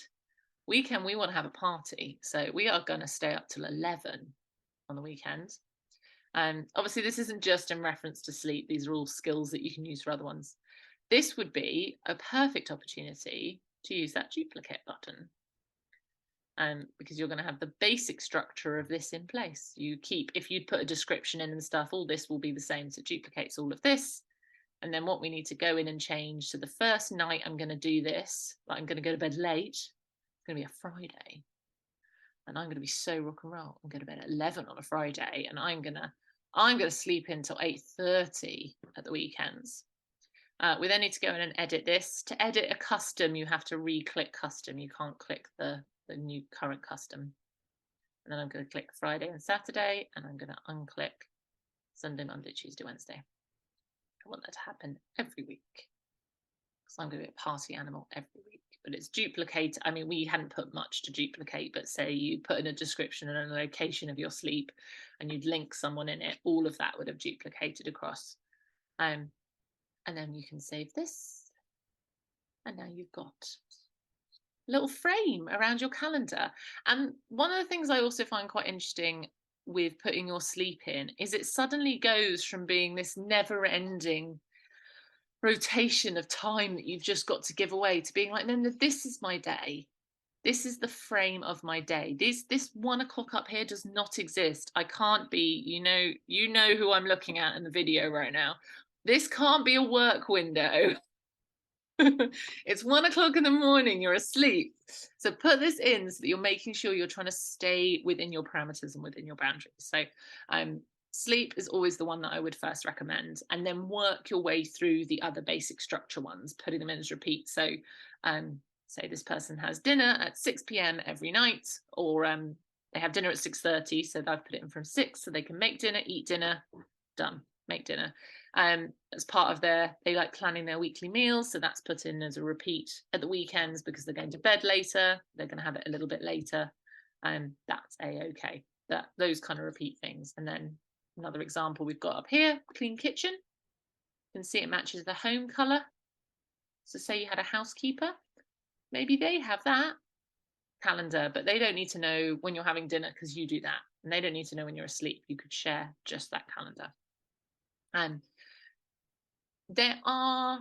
we want to have a party. So we are going to stay up till 11 on the weekend. Obviously, this isn't just in reference to sleep. These are all skills that you can use for other ones. This would be a perfect opportunity to use that duplicate button. Because you're going to have the basic structure of this in place. If you'd put a description in and stuff, all this will be the same. So it duplicates all of this. And then what we need to go in and change. So the first night I'm going to do this, like I'm going to go to bed late. It's going to be a Friday. And I'm going to be so rock and roll. I'm going to bed at 11 on a Friday, and I'm going to sleep until 8:30 at the weekends. We then need to go in and edit this. To edit a custom, you have to re-click custom. You can't click the new current custom. And then I'm going to click Friday and Saturday, and I'm going to unclick Sunday, Monday, Tuesday, Wednesday. I want that to happen every week because I'm going to be a party animal every week. But it's duplicate. I mean, we hadn't put much to duplicate, but say you put in a description and a location of your sleep and you'd link someone in it, all of that would have duplicated across. And then you can save this. And now you've got little frame around your calendar. And one of the things I also find quite interesting with putting your sleep in is it suddenly goes from being this never-ending rotation of time that you've just got to give away to being like, no, this is my day. This is the frame of my day. This 1 o'clock up here does not exist. I can't be, you know who I'm looking at in the video right now. This can't be a work window. It's 1 o'clock in the morning, you're asleep. So put this in so that you're making sure you're trying to stay within your parameters and within your boundaries. So sleep is always the one that I would first recommend, and then work your way through the other basic structure ones, putting them in as repeat. So say this person has dinner at 6 p.m. every night, or they have dinner at 6:30, so I've put it in from 6 so they can make dinner, eat dinner, done, make dinner. As part of they like planning their weekly meals, so that's put in as a repeat at the weekends because they're going to bed later, they're going to have it a little bit later, that's a-okay. Those kind of repeat things. And then another example we've got up here, clean kitchen. You can see it matches the home color. So say you had a housekeeper, maybe they have that calendar, but they don't need to know when you're having dinner because you do that, and they don't need to know when you're asleep. You could share just that calendar. There are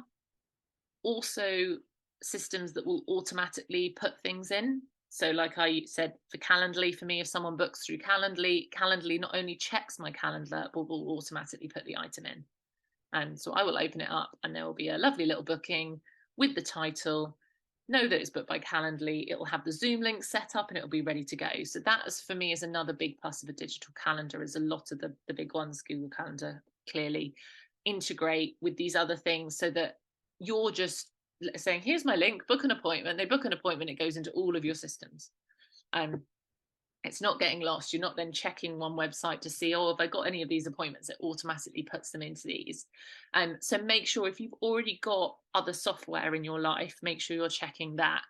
also systems that will automatically put things in. So like I said, for Calendly, for me, if someone books through Calendly not only checks my calendar, but will automatically put the item in. And so I will open it up and there will be a lovely little booking with the title. Know that it's booked by Calendly. It will have the Zoom link set up and it will be ready to go. So that, for me, is another big plus of a digital calendar, is a lot of the big ones, Google Calendar, clearly integrate with these other things so that you're just saying, here's my link, book an appointment. They book an appointment, it goes into all of your systems. It's not getting lost. You're not then checking one website to see, oh, have I got any of these appointments? It automatically puts them into these. So make sure if you've already got other software in your life, make sure you're checking that,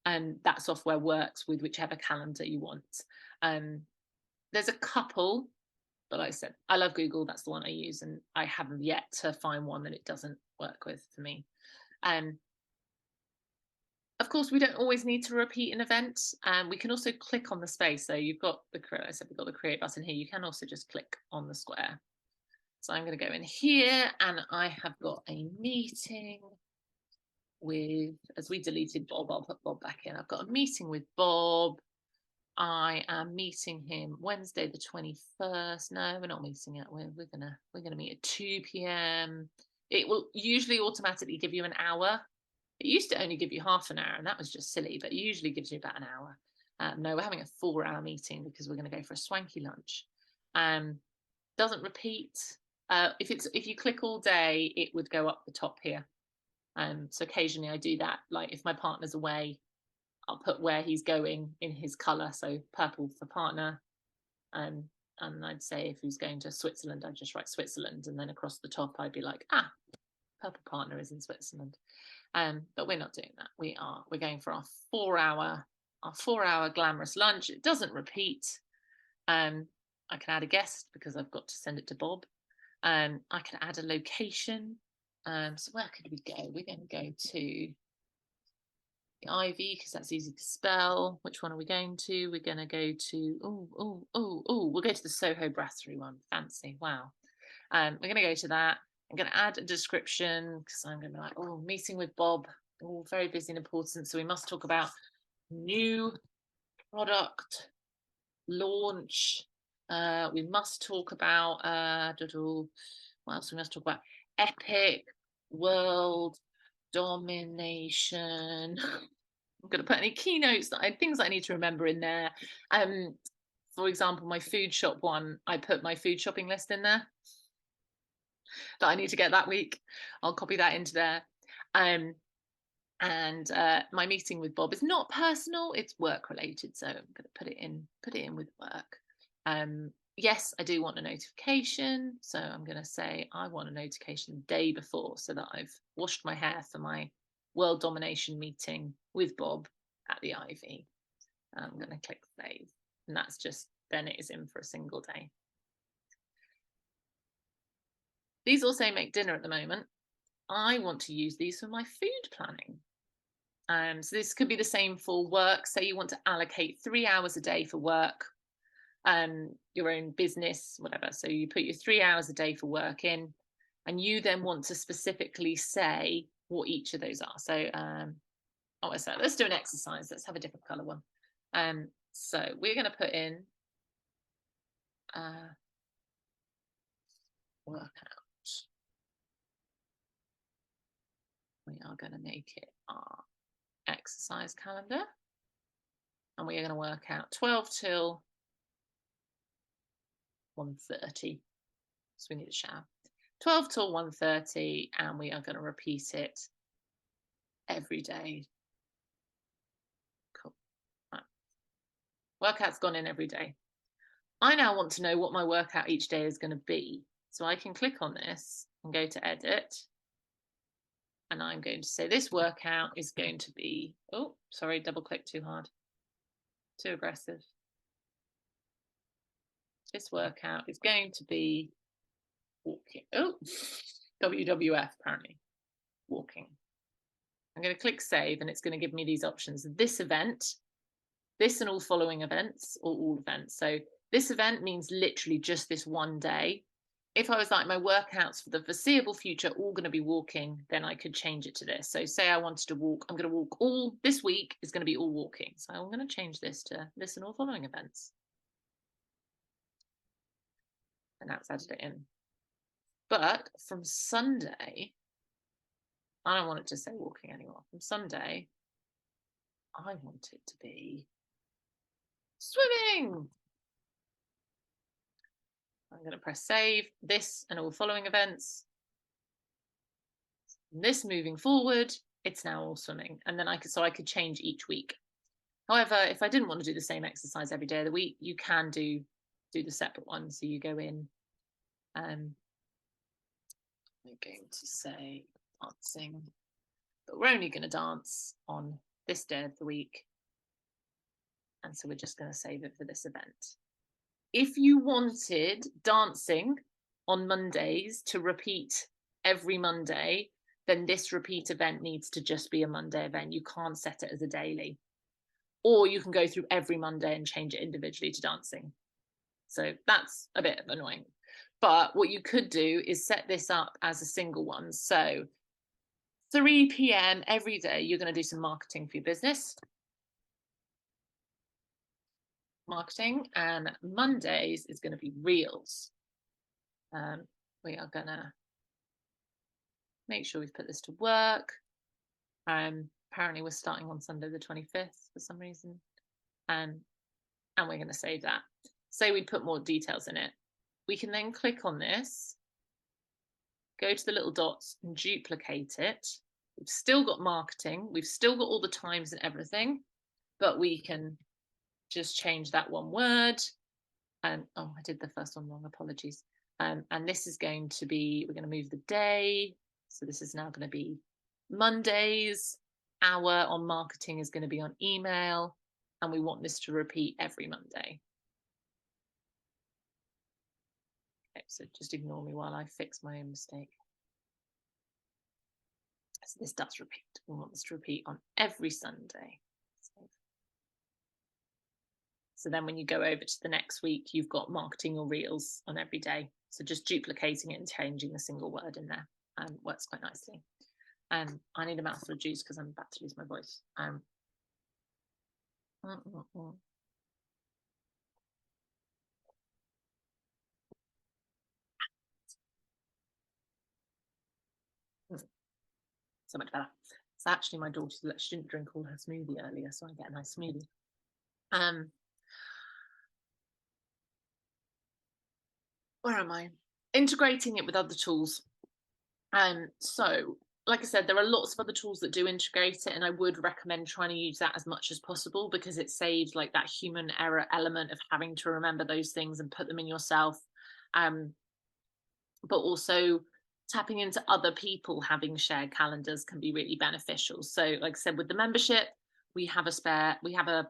and that software works with whichever calendar you want. There's a couple, but like I said, I love Google. That's the one I use, and I haven't yet to find one that it doesn't work with for me. Of course, we don't always need to repeat an event. We can also click on the space. So you've got we've got the create button here. You can also just click on the square. So I'm going to go in here, and I have got a meeting with, as we deleted Bob, I'll put Bob back in. I've got a meeting with Bob. I am meeting him Wednesday the 21st. No, we're not meeting yet. We're gonna meet at 2 p.m. It will usually automatically give you an hour. It used to only give you half an hour, and that was just silly, but it usually gives you about an hour. No, we're having a 4-hour meeting because we're going to go for a swanky lunch. Doesn't repeat. If you click all day, it would go up the top here. So occasionally I do that. Like if my partner's away, I'll put where he's going in his colour. So purple for partner. And I'd say if he's going to Switzerland, I'd just write Switzerland. And then across the top, I'd be like, purple partner is in Switzerland. But we're not doing that. We're going for our 4-hour glamorous lunch. It doesn't repeat. I can add a guest because I've got to send it to Bob. I can add a location. So where could we go? We're going to go to the Ivy because that's easy to spell. Which one are we going to? We're going to go to, we'll go to the Soho Brasserie one. Fancy. Wow. We're going to go to that. I'm going to add a description because I'm going to be like, meeting with Bob, very busy and important. So we must talk about new product launch. We must talk about, what else we must talk about? Epic world domination. I'm going to put any keynotes, things I need to remember in there. For example, my food shop one, I put my food shopping list in there that I need to get that week. I'll copy that into there. And my meeting with Bob is not personal, it's work related. So I'm going to put it in with work. Yes, I do want a notification. So I'm going to say I want a notification the day before so that I've washed my hair for my world domination meeting with Bob at the Ivy. I'm going to click save. And that's just, then it is in for a single day. These all say make dinner at the moment. I want to use these for my food planning. So this could be the same for work. Say you want to allocate 3 hours a day for work, your own business, whatever. So you put your 3 hours a day for work in. And you then want to specifically say what each of those are. So, let's do an exercise. Let's have a different color one. So we're going to put in workout. We are going to make it our exercise calendar. And we are going to work out 12 till 1:30. So we need a shower. 12 till 1:30, and we are going to repeat it every day. Cool. Right. Workout's gone in every day. I now want to know what my workout each day is going to be. So I can click on this and go to edit. And I'm going to say this workout is going to be, oh, sorry, double click too hard. Too aggressive. This workout is going to be walking. Oh, WWF apparently. Walking. I'm going to click save and it's going to give me these options. This event, this and all following events, or all events. So this event means literally just this one day. If I was like, my workouts for the foreseeable future all going to be walking, then I could change it to this. So say I wanted to walk, I'm going to walk all, this week is going to be all walking. So I'm going to change this to this and all following events. And that's added it in. But from Sunday, I don't want it to say walking anymore. From Sunday, I want it to be swimming. I'm going to press save, this and all following events. This moving forward, it's now all swimming. And then I could change each week. However, if I didn't want to do the same exercise every day of the week, you can do the separate one. So you go in, I'm going to say dancing, but we're only going to dance on this day of the week. And so we're just going to save it for this event. If you wanted dancing on Mondays to repeat every Monday, then this repeat event needs to just be a Monday event. You can't set it as a daily. Or you can go through every Monday and change it individually to dancing. So that's a bit annoying. But what you could do is set this up as a single one. So 3 p.m. every day, you're going to do some marketing for your business. Marketing, and Mondays is going to be reels. We are going to make sure we've put this to work. Apparently we're starting on Sunday the 25th for some reason, and we're going to save that. Say we put more details in it. We can then click on this, go to the little dots and duplicate it. We've still got marketing, we've still got all the times and everything, but we can just change that one word. And oh, I did the first one wrong, apologies. And this is going to be, we're going to move the day. So this is now going to be Mondays. Hour on marketing is going to be on email. And we want this to repeat every Monday. Okay, so just ignore me while I fix my own mistake. So this does repeat. We want this to repeat on every Sunday. So then when you go over to the next week, you've got marketing or reels on every day. So just duplicating it and changing a single word in there works quite nicely. I need a mouthful of juice because I'm about to lose my voice. So much better. So actually my daughter, she didn't drink all her smoothie earlier, so I get a nice smoothie. Where am I? Integrating it with other tools. So, like I said, there are lots of other tools that do integrate it, and I would recommend trying to use that as much as possible because it saves like that human error element of having to remember those things and put them in yourself. But also tapping into other people having shared calendars can be really beneficial. So, like I said, with the membership, we have a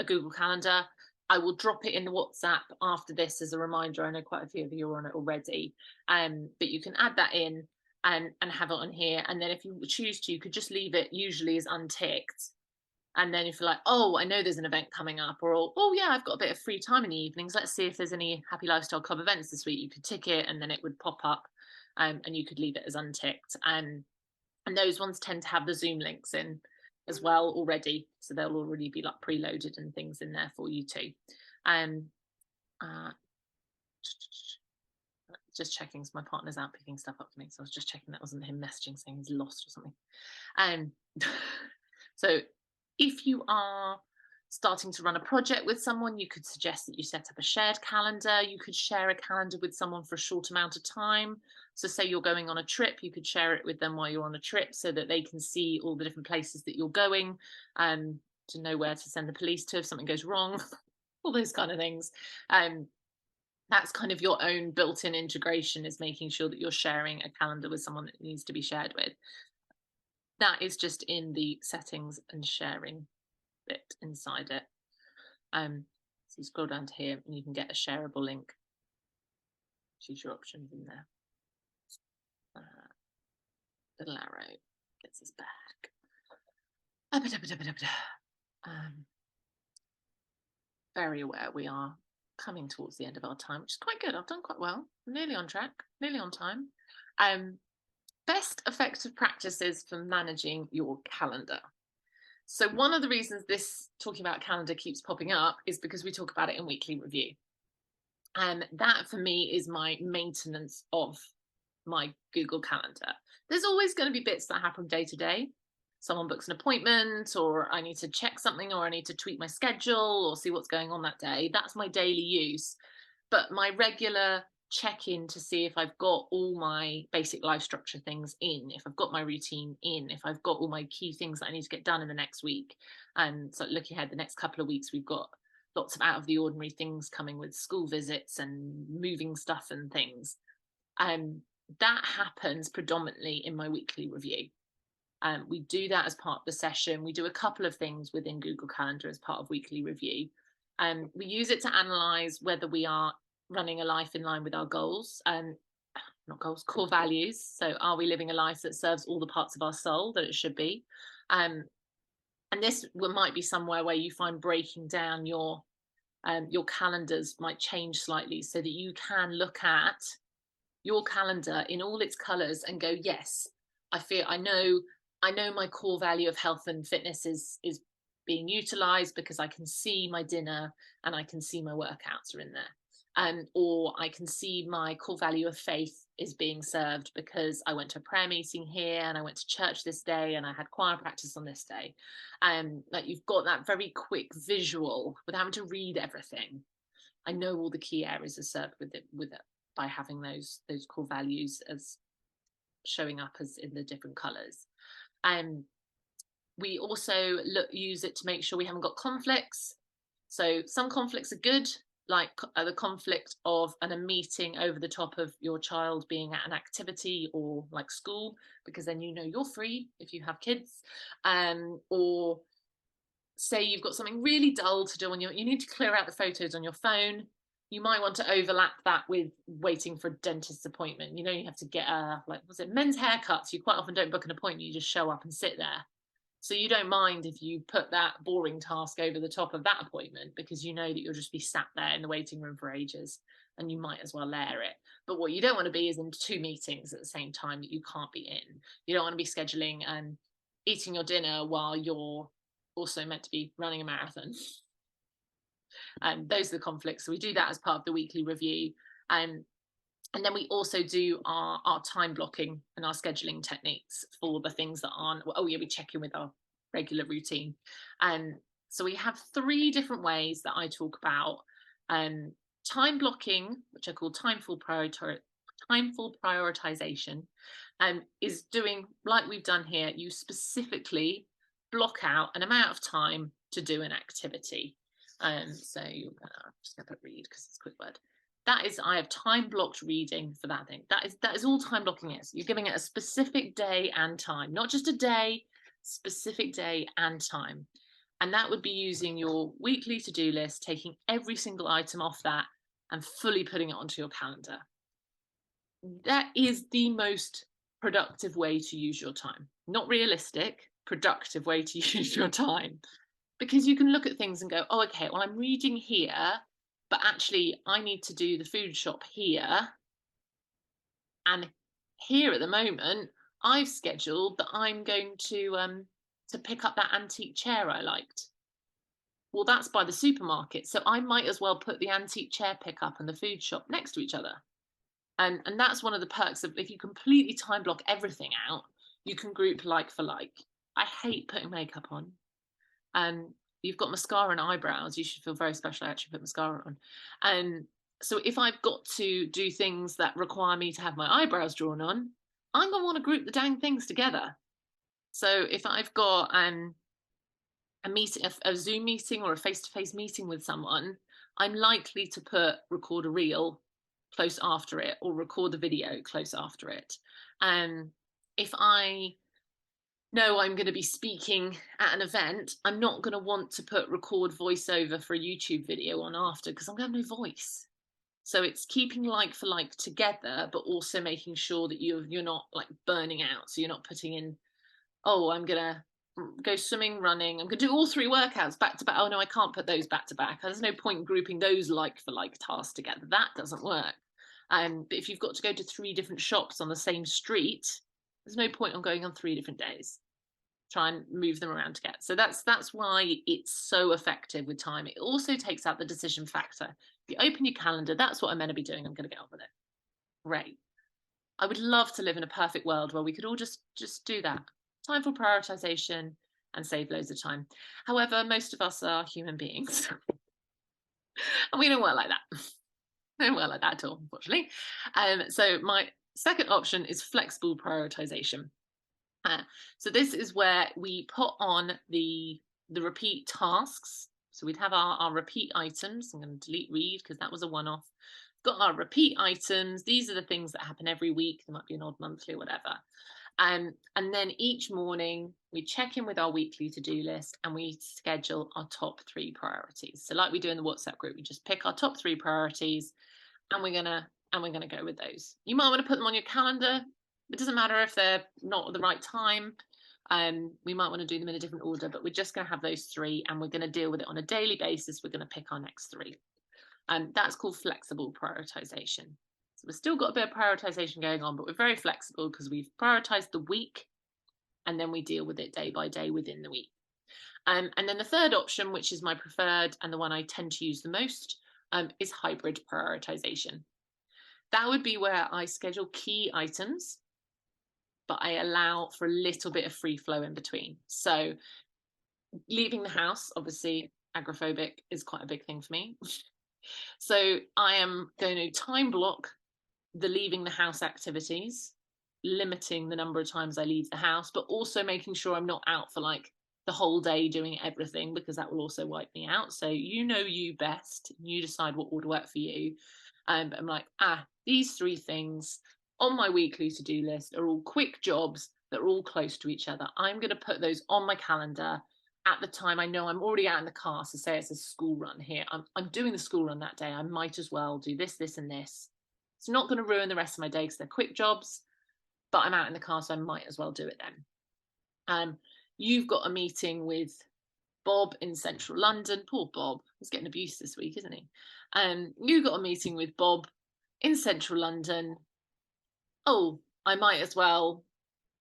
Google Calendar. I will drop it in the WhatsApp after this as a reminder. I know quite a few of you are on it already, but you can add that in and have it on here. And then if you choose to, you could just leave it usually as unticked. And then if you're like, oh, I know there's an event coming up, or oh yeah, I've got a bit of free time in the evenings. Let's see if there's any Happy Lifestyle Club events this week. You could tick it and then it would pop up. and you could leave it as unticked. And those ones tend to have the Zoom links in as well already, so they'll already be like preloaded and things in there for you too. Just checking, so my partner's out picking stuff up for me, so I was just checking that wasn't him messaging saying he's lost or something. So if you are starting to run a project with someone, you could suggest that you set up a shared calendar. You could share a calendar with someone for a short amount of time. So say you're going on a trip, you could share it with them while you're on a trip so that they can see all the different places that you're going, to know where to send the police to if something goes wrong, all those kind of things. That's kind of your own built-in integration, is making sure that you're sharing a calendar with someone that needs to be shared with. That is just in the settings and sharing bit inside it. So you scroll down to here and you can get a shareable link. Choose your options in there. Little arrow gets us back. Very aware we are coming towards the end of our time, which is quite good. I've done quite well. I'm nearly on track, nearly on time. Best effective practices for managing your calendar. So one of the reasons this talking about calendar keeps popping up is because we talk about it in weekly review. And that for me is my maintenance of my Google Calendar. There's always going to be bits that happen day to day. Someone books an appointment, or I need to check something, or I need to tweak my schedule or see what's going on that day. That's my daily use. But my regular check-in to see if I've got all my basic life structure things in, if I've got my routine in, if I've got all my key things that I need to get done in the next week. And so looking ahead, the next couple of weeks, we've got lots of out of the ordinary things coming with school visits and moving stuff and things. That happens predominantly in my weekly review. We do that as part of the session. We do a couple of things within Google Calendar as part of weekly review. We use it to analyze whether we are running a life in line with our goals, not goals, core values. So are we living a life that serves all the parts of our soul that it should be? And this might be somewhere where you find breaking down your calendars might change slightly so that you can look at your calendar in all its colors and go, yes, I know my core value of health and fitness is being utilized because I can see my dinner and I can see my workouts are in there. Or I can see my core value of faith is being served because I went to a prayer meeting here and I went to church this day and I had choir practice on this day. Like you've got that very quick visual without having to read everything. I know all the key areas are served with it by having those core values as showing up as in the different colors. We also use it to make sure we haven't got conflicts. So some conflicts are good, like the conflict of a meeting over the top of your child being at an activity or like school, because then you know you're free if you have kids. Or say you've got something really dull to do on you need to clear out the photos on your phone. You might want to overlap that with waiting for a dentist's appointment. You have to get men's haircuts. You quite often don't book an appointment, you just show up and sit there. So you don't mind if you put that boring task over the top of that appointment because you know that you'll just be sat there in the waiting room for ages and you might as well layer it. But what you don't want to be is in 2 meetings at the same time that you can't be in. You don't want to be scheduling and eating your dinner while you're also meant to be running a marathon. Those are the conflicts. So we do that as part of the weekly review. And then we also do our time blocking and our scheduling techniques for the things that aren't, we check in with our regular routine. So we have 3 different ways that I talk about time blocking, which I call timeful prioritization, is doing like we've done here. You specifically block out an amount of time to do an activity. So you're gonna just gonna put read because it's a quick word. That is, I have time blocked reading for that thing. That is all time blocking is. You're giving it a specific day and time, not just a day, specific day and time. And that would be using your weekly to-do list, taking every single item off that and fully putting it onto your calendar. That is the most productive way to use your time. Not realistic, productive way to use your time. Because you can look at things and go, oh, okay, well, I'm reading here, but actually I need to do the food shop here. And Here at the moment, I've scheduled that I'm going to pick up that antique chair I liked. Well, that's by the supermarket, so I might as well put the antique chair pickup and the food shop next to each other. And that's one of the perks of if you completely time block everything out, you can group like for like. I hate putting makeup on. And you've got mascara and eyebrows, you should feel very special. I actually put mascara on. And so if I've got to do things that require me to have my eyebrows drawn on, I'm going to want to group the dang things together. So if I've got a meeting, a Zoom meeting or a face-to-face meeting with someone, I'm likely to record a reel close after it or record the video close after it. And if I know I'm going to be speaking at an event, I'm not going to want to put record voiceover for a YouTube video on after because I'm going to have no voice. So it's keeping like for like together, but also making sure that you're not like burning out. So you're not putting in, oh, I'm going to go swimming, running. I'm going to do all 3 workouts back to back. Oh no, I can't put those back to back. There's no point in grouping those like for like tasks together. That doesn't work. But if you've got to go to 3 different shops on the same street, there's no point on going on 3 different days. Try and move them around together. So that's why it's so effective with time. It also takes out the decision factor. If you open your calendar, that's what I'm meant to be doing. I'm going to get on with it. Great. I would love to live in a perfect world where we could all just do that. Time for prioritization and save loads of time. However, most of us are human beings. And we don't work like that. We don't work like that at all, unfortunately. So my second option is flexible prioritization. So this is where we put on the repeat tasks. So we'd have our repeat items. I'm going to delete read because that was a one-off. Got our repeat items. These are the things that happen every week. There might be an odd monthly or whatever. And then each morning we check in with our weekly to-do list and we schedule our top 3 priorities. So like we do in the WhatsApp group, we just pick our top 3 priorities and we're gonna go with those. You might want to put them on your calendar. It doesn't matter if they're not at the right time. We might want to do them in a different order, but we're just going to have those 3 and we're going to deal with it on a daily basis. We're going to pick our next 3. And that's called flexible prioritization. So we've still got a bit of prioritization going on, but we're very flexible because we've prioritized the week and then we deal with it day by day within the week. And then the third option, which is my preferred and the one I tend to use the most, is hybrid prioritization. That would be where I schedule key items, but I allow for a little bit of free flow in between. So leaving the house, obviously agoraphobic is quite a big thing for me. So I am going to time block the leaving the house activities, limiting the number of times I leave the house, but also making sure I'm not out for like the whole day doing everything because that will also wipe me out. So you know you best, you decide what would work for you. But I'm like, these 3 things on my weekly to-do list are all quick jobs that are all close to each other. I'm going to put those on my calendar at the time I know I'm already out in the car. So say it's a school run here. I'm doing the school run that day. I might as well do this, this, and this. It's not going to ruin the rest of my day because they're quick jobs, but I'm out in the car, so I might as well do it then. You've got a meeting with Bob in central London. Poor Bob, he's getting abused this week, isn't he? You've got a meeting with Bob in central London. Oh, I might as well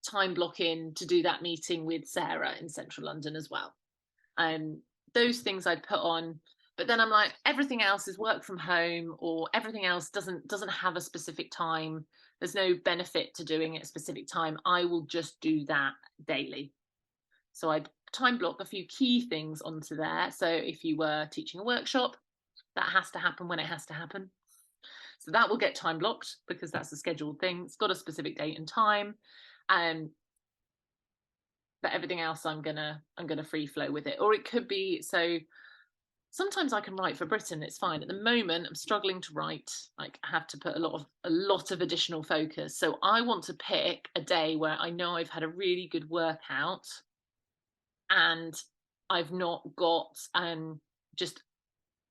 time block in to do that meeting with Sarah in central London as well. Those things I'd put on, but then I'm like, everything else is work from home or everything else doesn't have a specific time. There's no benefit to doing it at a specific time. I will just do that daily. So I'd time block a few key things onto there. So if you were teaching a workshop, that has to happen when it has to happen. So that will get time blocked because that's a scheduled thing. It's got a specific date and time. But everything else I'm gonna free flow with it. Or it could be, so sometimes I can write for Britain, it's fine. At the moment, I'm struggling to write. Like I have to put a lot of additional focus. So I want to pick a day where I know I've had a really good workout and I've not got just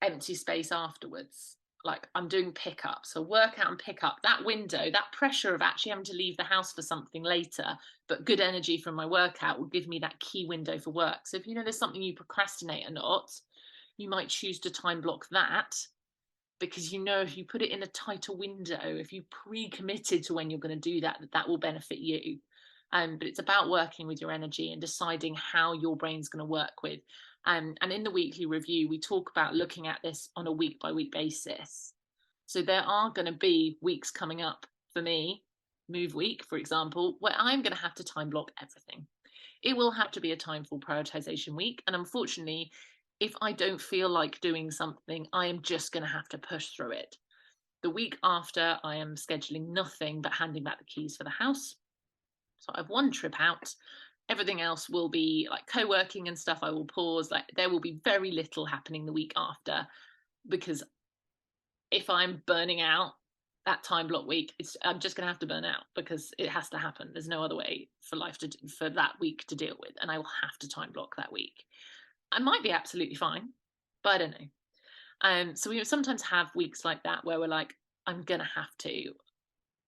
empty space afterwards. Like I'm doing pickup, so workout and pickup, that window, that pressure of actually having to leave the house for something later, but good energy from my workout will give me that key window for work. So if you know there's something you procrastinate a lot, you might choose to time block that because you know if you put it in a tighter window, if you pre-committed to when you're going to do that, that will benefit you. But it's about working with your energy and deciding how your brain's going to work with. And in the weekly review, we talk about looking at this on a week by week basis. So there are going to be weeks coming up for me, move week, for example, where I'm going to have to time block everything. It will have to be a timeful prioritization week. And unfortunately, if I don't feel like doing something, I am just going to have to push through it. The week after, I am scheduling nothing but handing back the keys for the house. So I have one trip out. Everything else will be like co-working and stuff. I will pause. Like there will be very little happening the week after, because if I'm burning out that time block week, I'm just going to have to burn out because it has to happen. There's no other way for that week to deal with, and I will have to time block that week. I might be absolutely fine, but I don't know. So we sometimes have weeks like that where we're like, I'm going to have to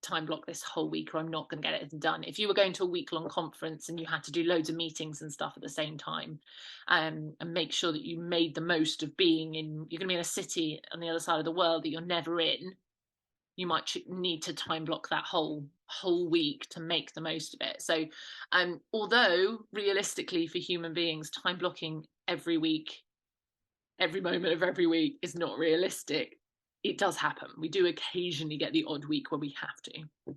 time block this whole week or I'm not going to get it done. If you were going to a week-long conference and you had to do loads of meetings and stuff at the same time, and make sure that you made the most of being in, you're going to be in a city on the other side of the world that you're never in, you might need to time block that whole week to make the most of it. So although realistically for human beings, time blocking every week, every moment of every week is not realistic, it does happen. We do occasionally get the odd week where we have to.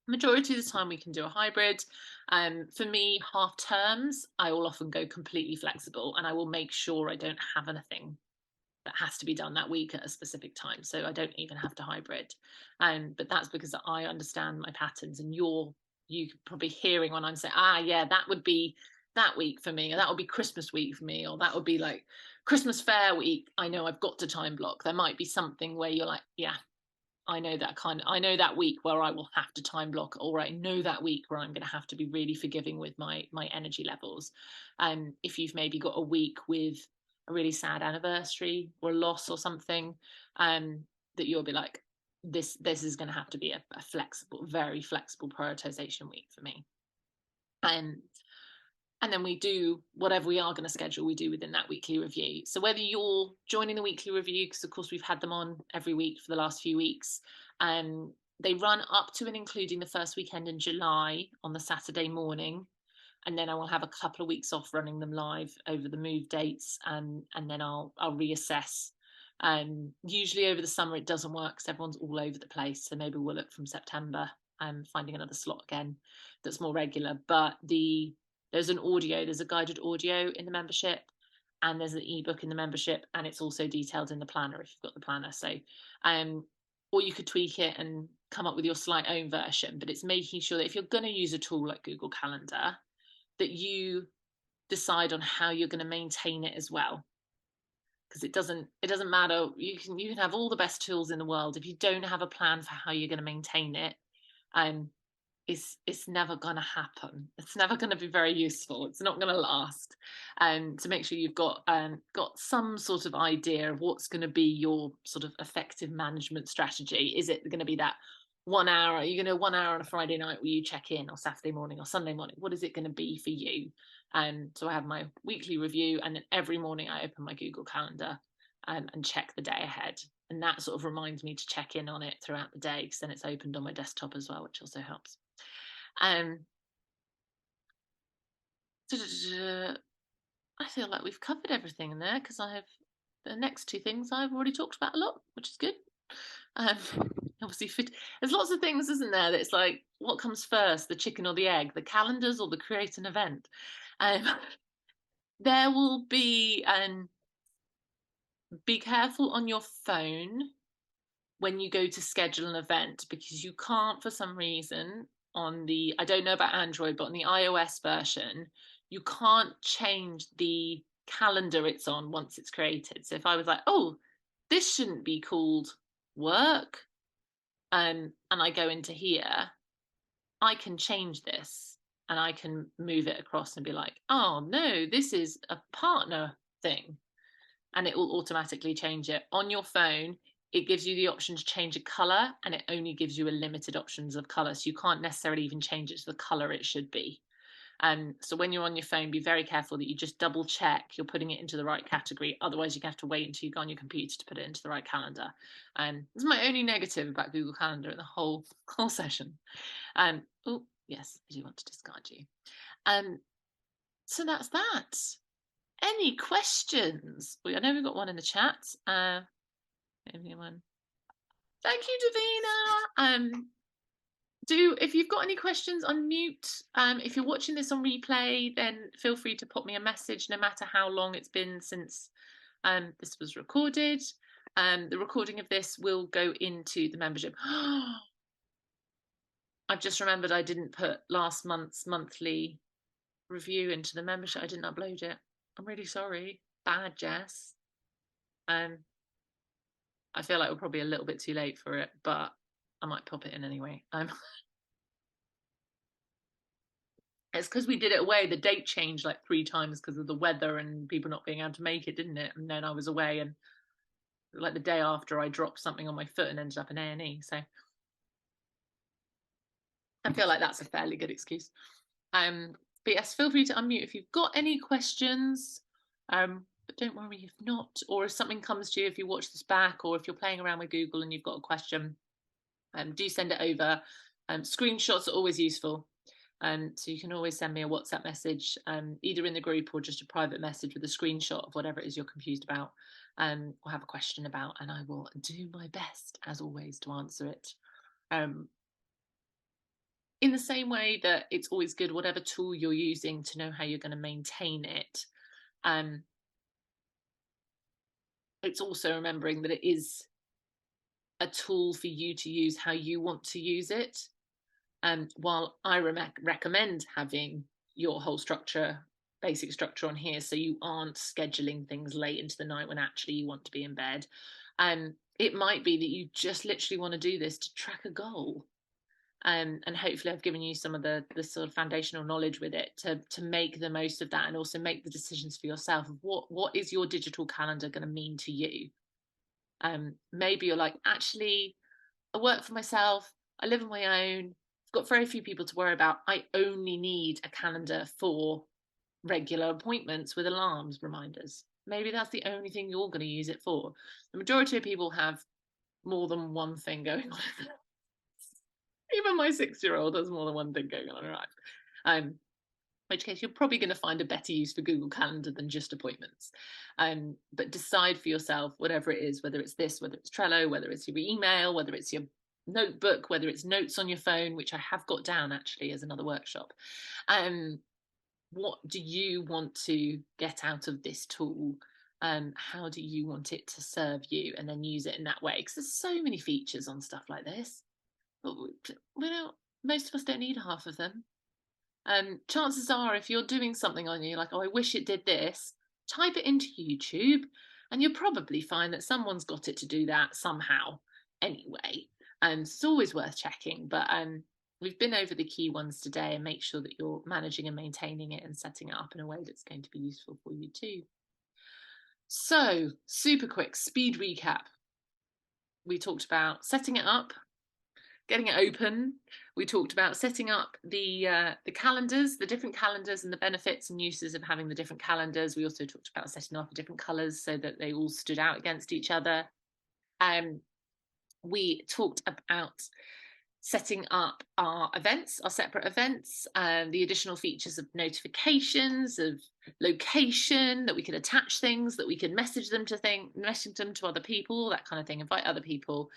Majority of the time we can do a hybrid. For me, half terms, I will often go completely flexible and I will make sure I don't have anything that has to be done that week at a specific time. So I don't even have to hybrid. But that's because I understand my patterns, and you probably hearing when I'm saying, yeah, that would be that week for me, or that would be Christmas week for me, or that would be like Christmas fair week. I know I've got to time block. There might be something where you're like, yeah, I know that week where I will have to time block, or I know that week where I'm going to have to be really forgiving with my energy levels. If you've maybe got a week with a really sad anniversary or a loss or something, that you'll be like, this is going to have to be a flexible, very flexible prioritization week for me. And then we do whatever we are going to schedule, we do within that weekly review. So whether you're joining the weekly review, because of course we've had them on every week for the last few weeks, they run up to and including the first weekend in July on the Saturday morning. And then I will have a couple of weeks off running them live over the move dates, and then I'll reassess. Usually over the summer it doesn't work because everyone's all over the place. So maybe we'll look from September and finding another slot again that's more regular. But there's a guided audio in the membership, and there's an ebook in the membership, and it's also detailed in the planner if you've got the planner. So, or you could tweak it and come up with your slight own version, but it's making sure that if you're going to use a tool like Google Calendar, that you decide on how you're going to maintain it as well. Because it doesn't matter. You can have all the best tools in the world. If you don't have a plan for how you're going to maintain it, it's never going to happen. It's never going to be very useful. It's not going to last. To make sure you've got some sort of idea of what's going to be your sort of effective management strategy. Is it going to be that 1 hour? Are you going to 1 hour on a Friday night where you check in, or Saturday morning or Sunday morning? What is it going to be for you? So I have my weekly review, and then every morning I open my Google Calendar and check the day ahead. And that sort of reminds me to check in on it throughout the day, because then it's opened on my desktop as well, which also helps. I feel like we've covered everything in there, because the next two things I've already talked about a lot, which is good. Obviously there's lots of things, isn't there, that it's like, what comes first, the chicken or the egg, the calendars or the create an event? There will be careful on your phone when you go to schedule an event, because you can't, for some reason, I don't know about Android, but on the iOS version, you can't change the calendar it's on once it's created. So if I was like, oh, this shouldn't be called work, and I go into here, I can change this and I can move it across and be like, oh no, this is a partner thing, and it will automatically change it. On your phone, it gives you the option to change a color, and it only gives you a limited options of color, so you can't necessarily even change it to the color it should be. So when you're on your phone, be very careful that you just double check you're putting it into the right category. Otherwise, you're going to have to wait until you go on your computer to put it into the right calendar. This is my only negative about Google Calendar in the whole session. Oh, yes, I do want to discard you. So that's that. Any questions? I know we've got one in the chat. Anyone? Thank you, Davina. If you've got any questions, unmute. If you're watching this on replay, then feel free to pop me a message, no matter how long it's been since this was recorded. The recording of this will go into the membership. I've just remembered I didn't put last month's monthly review into the membership. I didn't upload it. I'm really sorry. Bad, Jess. I feel like we're probably a little bit too late for it, but I might pop it in anyway. It's because we did it away. The date changed like 3 times because of the weather and people not being able to make it, didn't it? And then I was away, and like the day after, I dropped something on my foot and ended up in A&E. So I feel like that's a fairly good excuse. But yes, feel free to unmute if you've got any questions. But don't worry if not, or if something comes to you, if you watch this back, or if you're playing around with Google and you've got a question, do send it over. Screenshots are always useful. So you can always send me a WhatsApp message, either in the group or just a private message with a screenshot of whatever it is you're confused about, or have a question about, and I will do my best, as always, to answer it. In the same way that it's always good, whatever tool you're using, to know how you're going to maintain it. It's also remembering that it is a tool for you to use how you want to use it. And while I recommend having your whole structure, basic structure on here, so you aren't scheduling things late into the night when actually you want to be in bed, it might be that you just literally want to do this to track a goal. And hopefully I've given you some of the sort of foundational knowledge with it to make the most of that, and also make the decisions for yourself of what is your digital calendar going to mean to you. Maybe you're like, actually, I work for myself, I live on my own, I've got very few people to worry about, I only need a calendar for regular appointments with alarms, reminders. Maybe that's the only thing you're going to use it for. The majority of people have more than one thing going on. Even my 6-year-old has more than one thing going on, right? In which case you're probably going to find a better use for Google Calendar than just appointments. But decide for yourself, whatever it is, whether it's this, whether it's Trello, whether it's your email, whether it's your notebook, whether it's notes on your phone, which I have got down actually as another workshop. What do you want to get out of this tool? How do you want it to serve you? And then use it in that way, because there's so many features on stuff like this. But most of us don't need half of them. Chances are, if you're doing something on you, like, oh, I wish it did this, type it into YouTube, and you'll probably find that someone's got it to do that somehow anyway. It's always worth checking, but we've been over the key ones today, and make sure that you're managing and maintaining it and setting it up in a way that's going to be useful for you too. So, super quick speed recap. We talked about setting it up, getting it open. We talked about setting up the calendars, the different calendars, and the benefits and uses of having the different calendars. We also talked about setting up the different colours so that they all stood out against each other. We talked about setting up our events, our separate events, the additional features of notifications, of location, that we could attach things, that we could message them to other people, that kind of thing, invite other people.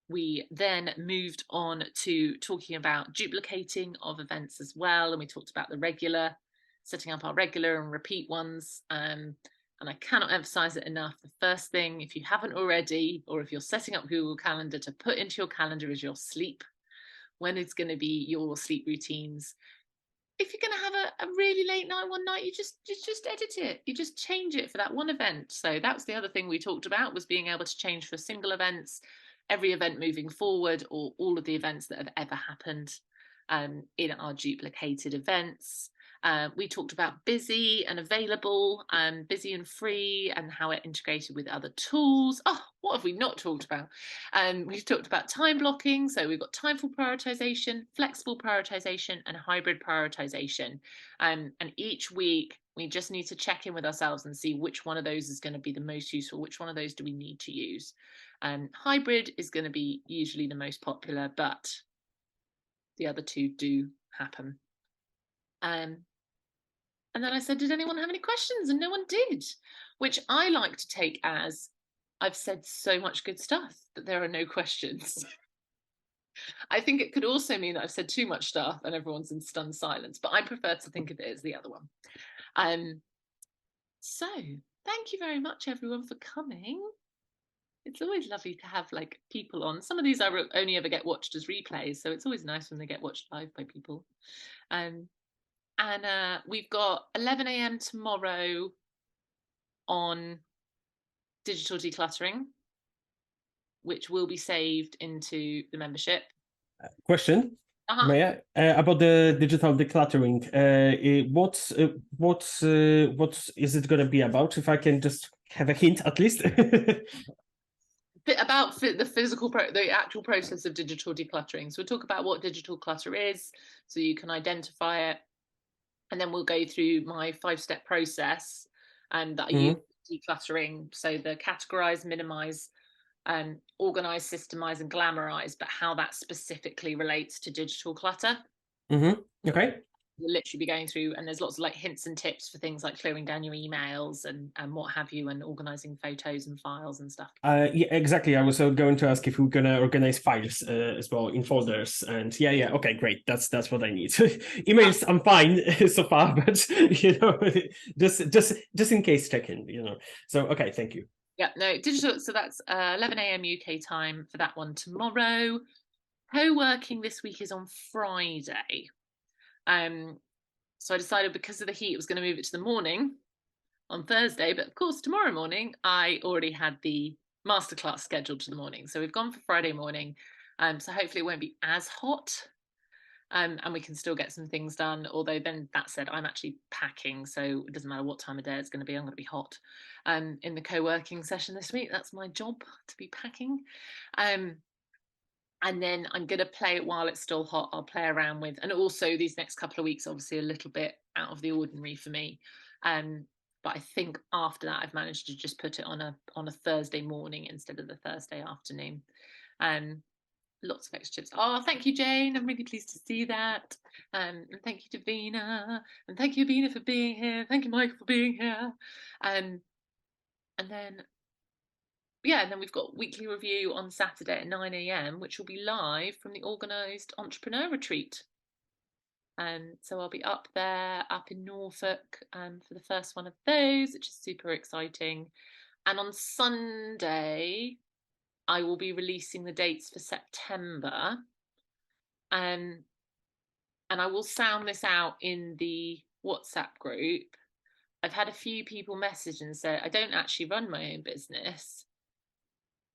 We then moved on to talking about duplicating of events as well, and we talked about the regular, setting up our regular and repeat ones. And I cannot emphasize it enough. The first thing, if you haven't already, or if you're setting up Google Calendar, to put into your calendar is your sleep. When it's going to be your sleep routines. If you're going to have a really late night one night, you just edit it. You just change it for that one event. So that's the other thing we talked about, was being able to change for single events, every event moving forward, or all of the events that have ever happened. in our duplicated events. We talked about busy and available, busy and free, and how it integrated with other tools. Oh, what have we not talked about? We've talked about time blocking. So we've got timeful prioritization, flexible prioritization, and hybrid prioritization. And each week we just need to check in with ourselves and see which one of those is going to be the most useful. Which one of those do we need to use? Hybrid is going to be usually the most popular, but the other two do happen. And then I said, did anyone have any questions? And no one did, which I like to take as I've said so much good stuff that there are no questions. I think it could also mean that I've said too much stuff and everyone's in stunned silence, but I prefer to think of it as the other one. So thank you very much, everyone, for coming. It's always lovely to have like people on. Some of these I only ever get watched as replays, so it's always nice when they get watched live by people. And we've got 11 a.m. tomorrow on digital decluttering, which will be saved into the membership. Question, Maya, about the digital decluttering. What is it going to be about? If I can just have a hint, at least. About the actual process of digital decluttering. So we'll talk about what digital clutter is, so you can identify it, and then we'll go through my 5-step process and that I use decluttering. So the categorize, minimize, organize, systemize, and glamorize, but how that specifically relates to digital clutter. Okay. We'll literally be going through, and there's lots of like hints and tips for things like clearing down your emails and what have you, and organizing photos and files and stuff. Yeah, exactly. I was going to ask if we're gonna organize files as well in folders, and yeah. Okay, great. That's what I need. Emails, I'm fine so far, but just in case, check in. So okay, thank you. Yeah, no, digital. So that's 11 a.m. UK time for that one tomorrow. Co-working this week is on Friday. So I decided because of the heat, I was going to move it to the morning on Thursday. But of course, tomorrow morning, I already had the masterclass scheduled to the morning. So we've gone for Friday morning. So hopefully it won't be as hot. And we can still get some things done. Although then that said, I'm actually packing. So it doesn't matter what time of day it's going to be. I'm going to be hot in the co-working session this week. That's my job, to be packing. And then I'm going to play it while it's still hot. I'll play around with, and also these next couple of weeks, obviously a little bit out of the ordinary for me. But I think after that, I've managed to just put it on a Thursday morning instead of the Thursday afternoon. Lots of extra tips. Oh, thank you, Jane. I'm really pleased to see that. And thank you, Davina. And thank you, Davina, for being here. Thank you, Michael, for being here. And then we've got weekly review on Saturday at 9 a.m, which will be live from the organised entrepreneur retreat. And so I'll be up there, up in Norfolk, for the first one of those, which is super exciting. And on Sunday, I will be releasing the dates for September. And I will sound this out in the WhatsApp group. I've had a few people message and say, I don't actually run my own business,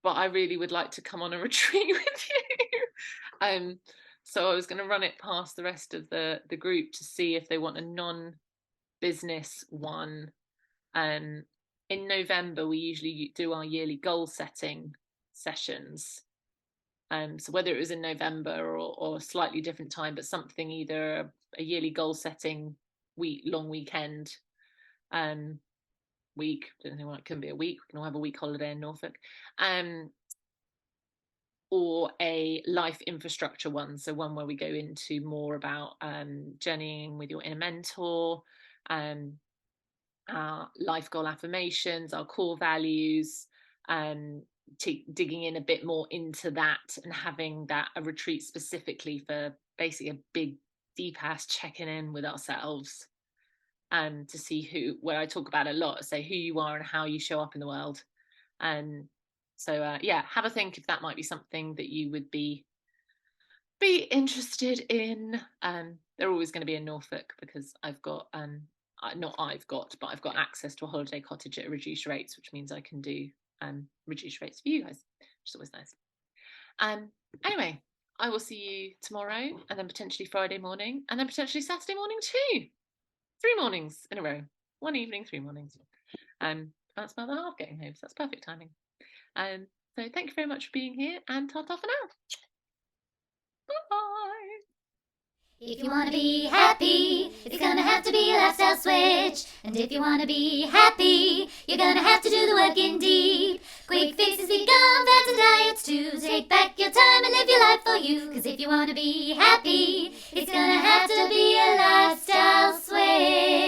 but I really would like to come on a retreat with you. So I was going to run it past the rest of the group to see if they want a non-business one. In November, we usually do our yearly goal setting sessions. So whether it was in November or a slightly different time, but something, either a yearly goal setting long weekend week, I don't know, it can be a week, we can all have a week holiday in Norfolk, or a life infrastructure one, so one where we go into more about journeying with your inner mentor, our life goal affirmations, our core values, digging in a bit more into that, and having that a retreat specifically for basically a big deep ass checking in with ourselves, to see where I talk about a lot, say who you are and how you show up in the world. So have a think if that might be something that you would be interested in. They're always going to be in Norfolk because I've got access to a holiday cottage at reduced rates, which means I can do reduced rates for you guys, which is always nice. Anyway, I will see you tomorrow, and then potentially Friday morning, and then potentially Saturday morning too. 3 mornings in a row. 1 evening, 3 mornings. Can't smell the half getting home, so that's perfect timing. So thank you very much for being here, and ta-ta for now. Bye. If you wanna be happy, it's gonna have to be a lifestyle switch. And if you wanna be happy, you're gonna have to do the work indeed. Quick fixes become fancy diets to take back your time and live your life for you. 'Cause if you wanna be happy, it's gonna have to be a lifestyle switch.